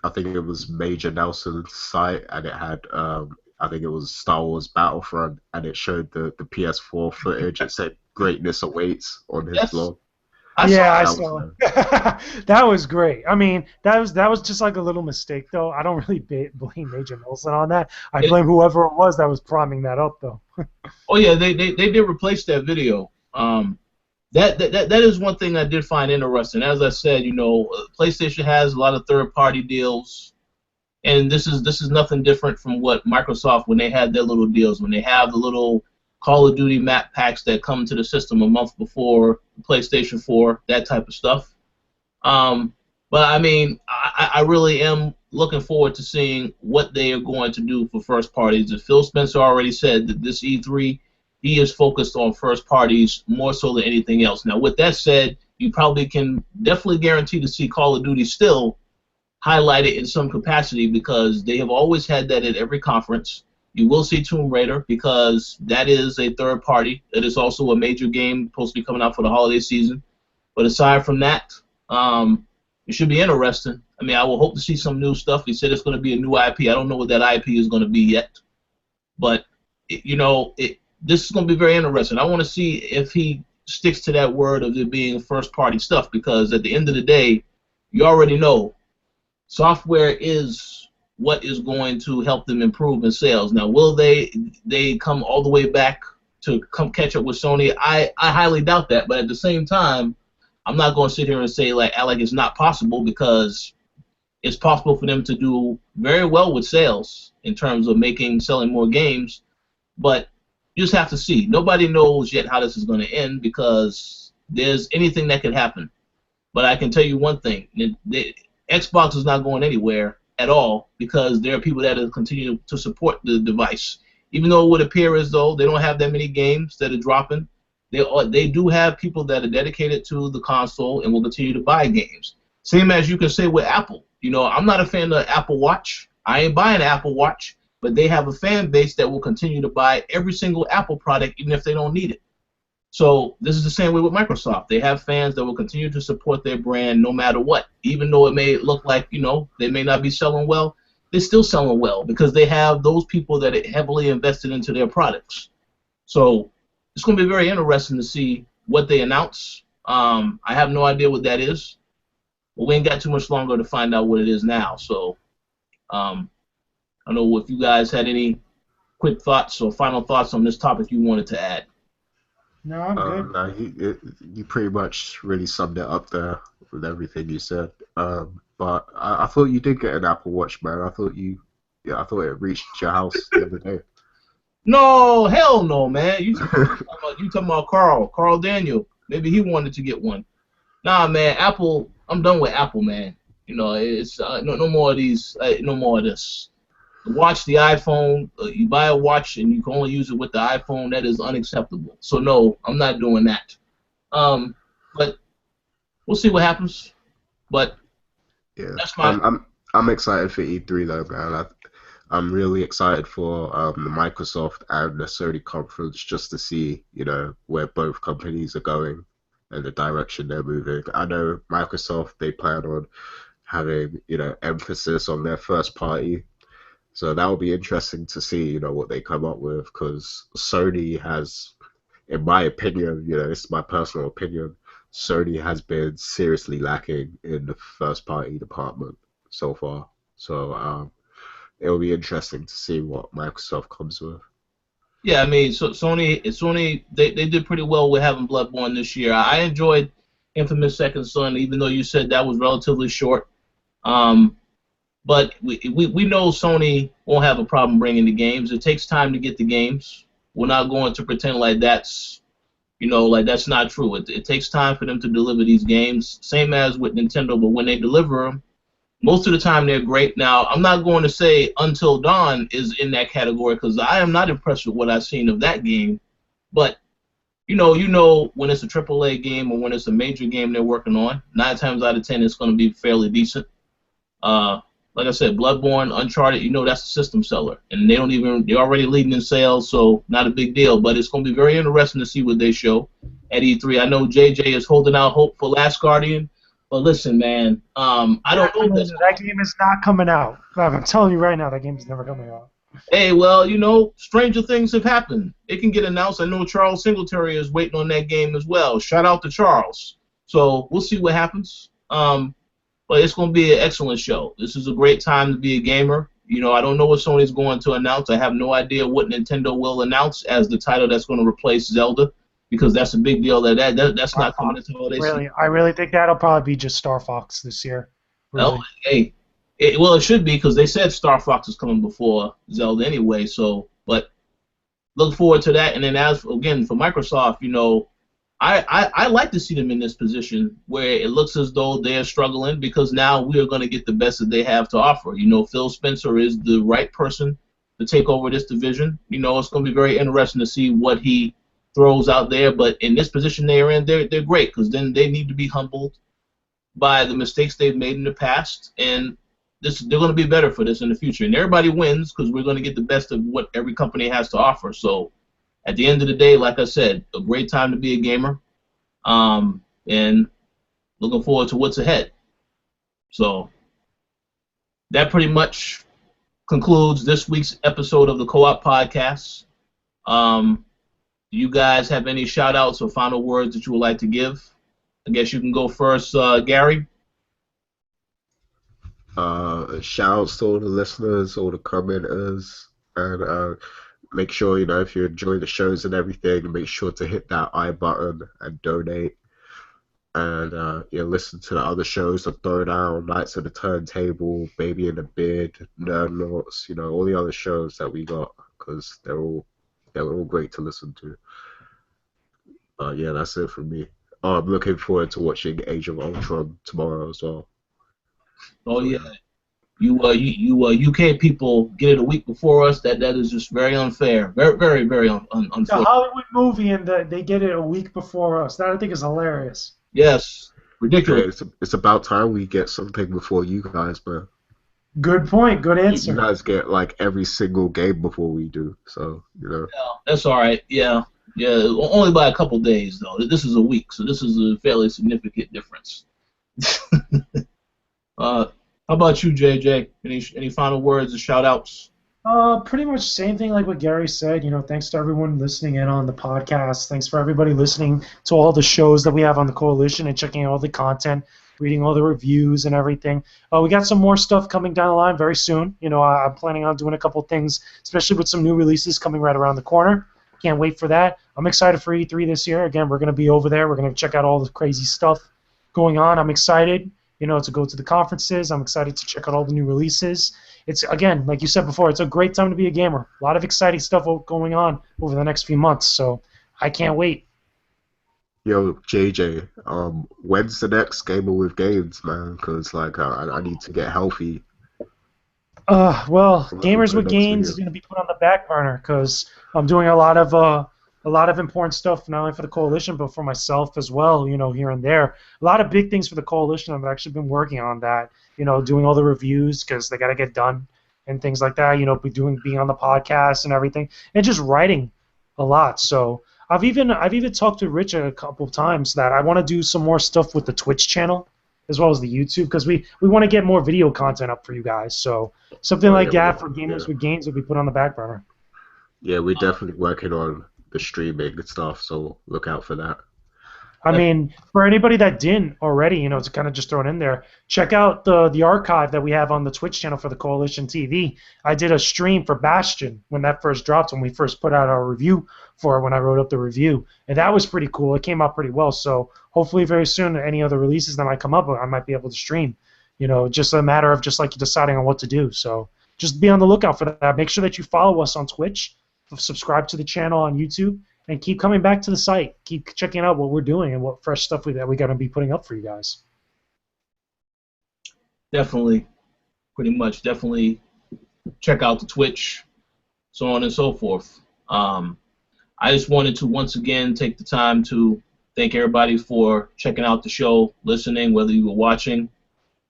I think it was Major Nelson's site, and it had, I think it was Star Wars Battlefront, and it showed the PS4 footage. It said "Greatness awaits" on his Yes. blog. I Yeah, saw I That that. was saw it. That was great. I mean, that was just like a little mistake, though. I don't really blame Major Nelson on that. I It, blame whoever it was that was priming that up, though. oh yeah, they did replace that video. That is one thing I did find interesting. As I said, PlayStation has a lot of third-party deals, and this is nothing different from what Microsoft, when they had their little deals, when they have the little Call of Duty map packs that come to the system a month before PlayStation 4, that type of stuff. But I mean, I really am looking forward to seeing what they are going to do for first parties. As Phil Spencer already said, that this E3 he is focused on first parties more so than anything else. Now, with that said, you probably can definitely guarantee to see Call of Duty still highlighted in some capacity because they have always had that at every conference. You will see Tomb Raider because that is a third party. It is also a major game supposed to be coming out for the holiday season. But aside from that, it should be interesting. I mean, I will hope to see some new stuff. He said it's going to be a new IP. I don't know what that IP is going to be yet. But, this is going to be very interesting. I want to see if he sticks to that word of it being first-party stuff because at the end of the day, you already know software is what is going to help them improve in sales. Now, will they come all the way back to come catch up with Sony? I highly doubt that. But at the same time, I'm not going to sit here and say like it's not possible because it's possible for them to do very well with sales in terms of selling more games. But you just have to see. Nobody knows yet how this is going to end because there's anything that could happen. But I can tell you one thing. Xbox is not going anywhere at all because there are people that will continue to support the device. Even though it would appear as though they don't have that many games that are dropping, they do have people that are dedicated to the console and will continue to buy games. Same as you can say with Apple. I'm not a fan of Apple Watch. I ain't buying an Apple Watch, but they have a fan base that will continue to buy every single Apple product even if they don't need it. So this is the same way with Microsoft. They have fans that will continue to support their brand no matter what. Even though it may look like, they may not be selling well, they're still selling well because they have those people that are heavily invested into their products. So it's going to be very interesting to see what they announce. I have no idea what that is, but we ain't got too much longer to find out what it is now. So I don't know if you guys had any quick thoughts or final thoughts on this topic you wanted to add. No, I'm good. No, you pretty much really summed it up there with everything you said. But I thought you did get an Apple Watch, man. I thought it reached your house the other day. No, hell no, man. You talking about Carl Daniel. Maybe he wanted to get one. Nah, man, Apple. I'm done with Apple, man. It's no more of these. No more of this. The watch, the iPhone. You buy a watch and you can only use it with the iPhone. That is unacceptable. So no, I'm not doing that. But we'll see what happens. But yeah, that's my. I'm excited for E3 though, man. I'm really excited for the Microsoft and the Sony conference just to see, where both companies are going and the direction they're moving. I know Microsoft, they plan on having, emphasis on their first party. So that will be interesting to see, what they come up with because Sony has, in my opinion, this is my personal opinion, Sony has been seriously lacking in the first party department so far. So, it'll be interesting to see what Microsoft comes with. Yeah, I mean, so Sony, they did pretty well with having Bloodborne this year. I enjoyed Infamous Second Son, even though you said that was relatively short. But we know Sony won't have a problem bringing the games. It takes time to get the games. We're not going to pretend like that's not true. It takes time for them to deliver these games. Same as with Nintendo, but when they deliver them, most of the time they're great. Now, I'm not going to say Until Dawn is in that category because I am not impressed with what I've seen of that game. But, when it's a AAA game or when it's a major game they're working on, 9 times out of 10 it's going to be fairly decent. Like I said, Bloodborne, Uncharted, that's a system seller. And they're already leading in sales, so not a big deal. But it's going to be very interesting to see what they show at E3. I know JJ is holding out hope for Last Guardian. But listen, man, I don't know that game is not coming out. I'm telling you right now, that game is never coming out. Hey, well, stranger things have happened. It can get announced. I know Charles Singletary is waiting on that game as well. Shout out to Charles. So we'll see what happens. But it's going to be an excellent show. This is a great time to be a gamer. I don't know what Sony's going to announce. I have no idea what Nintendo will announce as the title that's going to replace Zelda. Because that's a big deal. That's not coming into holiday season. I really think that'll probably be just Star Fox this year. Really. Well, hey, it should be because they said Star Fox is coming before Zelda anyway. So, but look forward to that. And then again for Microsoft, I like to see them in this position where it looks as though they're struggling because now we are going to get the best that they have to offer. Phil Spencer is the right person to take over this division. You know, it's going to be very interesting to see what he throws out there. But in this position they're in, they're great, because then they need to be humbled by the mistakes they've made in the past, and they're going to be better for this in the future. And everybody wins because we're going to get the best of what every company has to offer. So at the end of the day, like I said, a great time to be a gamer, and looking forward to what's ahead. So that pretty much concludes this week's episode of the Co-op Podcast. Do you guys have any shout-outs or final words that you would like to give? I guess you can go first, Gary. Shout-outs to all the listeners, all the commenters, and make sure, if you're enjoying the shows and everything, make sure to hit that I button and donate. And listen to the other shows, The Throwdown, Knights of the Turntable, Baby in the Beard, Nerd Lords, all the other shows that we got, because they're all great to listen to. That's it from me. I'm looking forward to watching Age of Ultron tomorrow as well. Oh yeah, you UK people get it a week before us. That is just very unfair. Very very very unfair. It's a Hollywood movie, and they get it a week before us. That I think is hilarious. Yes, ridiculous. Okay, it's about time we get something before you guys, man. Good point. Good answer. You guys get like every single game before we do, so Yeah, that's all right. Yeah, only by a couple days though. This is a week, so this is a fairly significant difference. How about you, JJ? Any final words or shout-outs? Pretty much same thing like what Gary said. Thanks to everyone listening in on the podcast. Thanks for everybody listening to all the shows that we have on the Coalition and checking out all the content, reading all the reviews and everything. We got some more stuff coming down the line very soon. I'm planning on doing a couple things, especially with some new releases coming right around the corner. Can't wait for that. I'm excited for E3 this year. Again, we're going to be over there. We're going to check out all the crazy stuff going on. I'm excited, to go to the conferences. I'm excited to check out all the new releases. It's, again, like you said before, it's a great time to be a gamer. A lot of exciting stuff going on over the next few months, so I can't wait. Yo, JJ, when's the next Gamer with Games, man? Because, I need to get healthy. Well, Gamers with Games is going to be put on the back burner because I'm doing a lot of important stuff, not only for the Coalition, but for myself as well, here and there. A lot of big things for the Coalition. I've actually been working on that, doing all the reviews because they got to get done and things like that, being on the podcast and everything, and just writing a lot. So I've even talked to Rich a couple of times that I want to do some more stuff with the Twitch channel as well as the YouTube, because we want to get more video content up for you guys. So something like that for Gamers with Games will be put on the back burner. Yeah, we're definitely working on the streaming and stuff, so look out for that. I mean, for anybody that didn't already, to kind of just throw it in there, check out the archive that we have on the Twitch channel for the Coalition TV. I did a stream for Bastion when that first dropped, when we first put out our review for it, when I wrote up the review. And that was pretty cool. It came out pretty well. So hopefully very soon, any other releases that might come up, I might be able to stream. Just a matter of just deciding on what to do. So just be on the lookout for that. Make sure that you follow us on Twitch, subscribe to the channel on YouTube, and keep coming back to the site. Keep checking out what we're doing and what fresh stuff that we're going to be putting up for you guys. Definitely. Pretty much. Definitely check out the Twitch, so on and so forth. I just wanted to once again take the time to thank everybody for checking out the show, listening, whether you were watching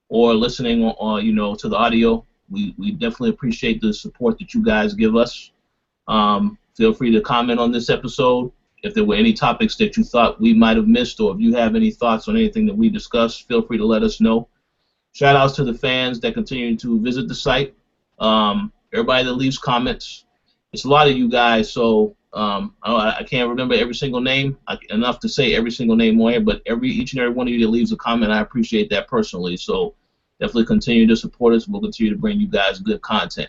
or listening on, to the audio. We definitely appreciate the support that you guys give us. Feel free to comment on this episode. If there were any topics that you thought we might have missed, or if you have any thoughts on anything that we discussed, feel free to let us know. Shout outs to the fans that continue to visit the site. Everybody that leaves comments. It's a lot of you guys, so I can't remember every single name, enough to say every single name on here, but each and every one of you that leaves a comment, I appreciate that personally. So definitely continue to support us. We'll continue to bring you guys good content.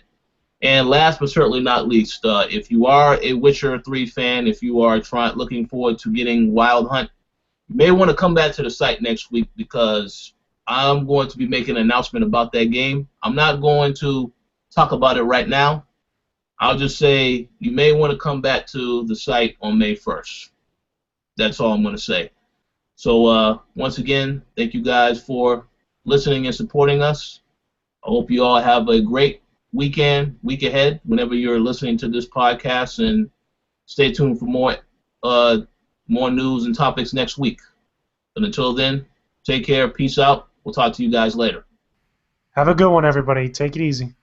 And last but certainly not least, if you are a Witcher 3 fan, if you are looking forward to getting Wild Hunt, you may want to come back to the site next week, because I'm going to be making an announcement about that game. I'm not going to talk about it right now. I'll just say you may want to come back to the site on May 1st. That's all I'm going to say. So once again, thank you guys for listening and supporting us. I hope you all have a great weekend, week ahead, whenever you're listening to this podcast, and stay tuned for more news and topics next week. And until then, take care, peace out. We'll talk to you guys later. Have a good one, everybody. Take it easy.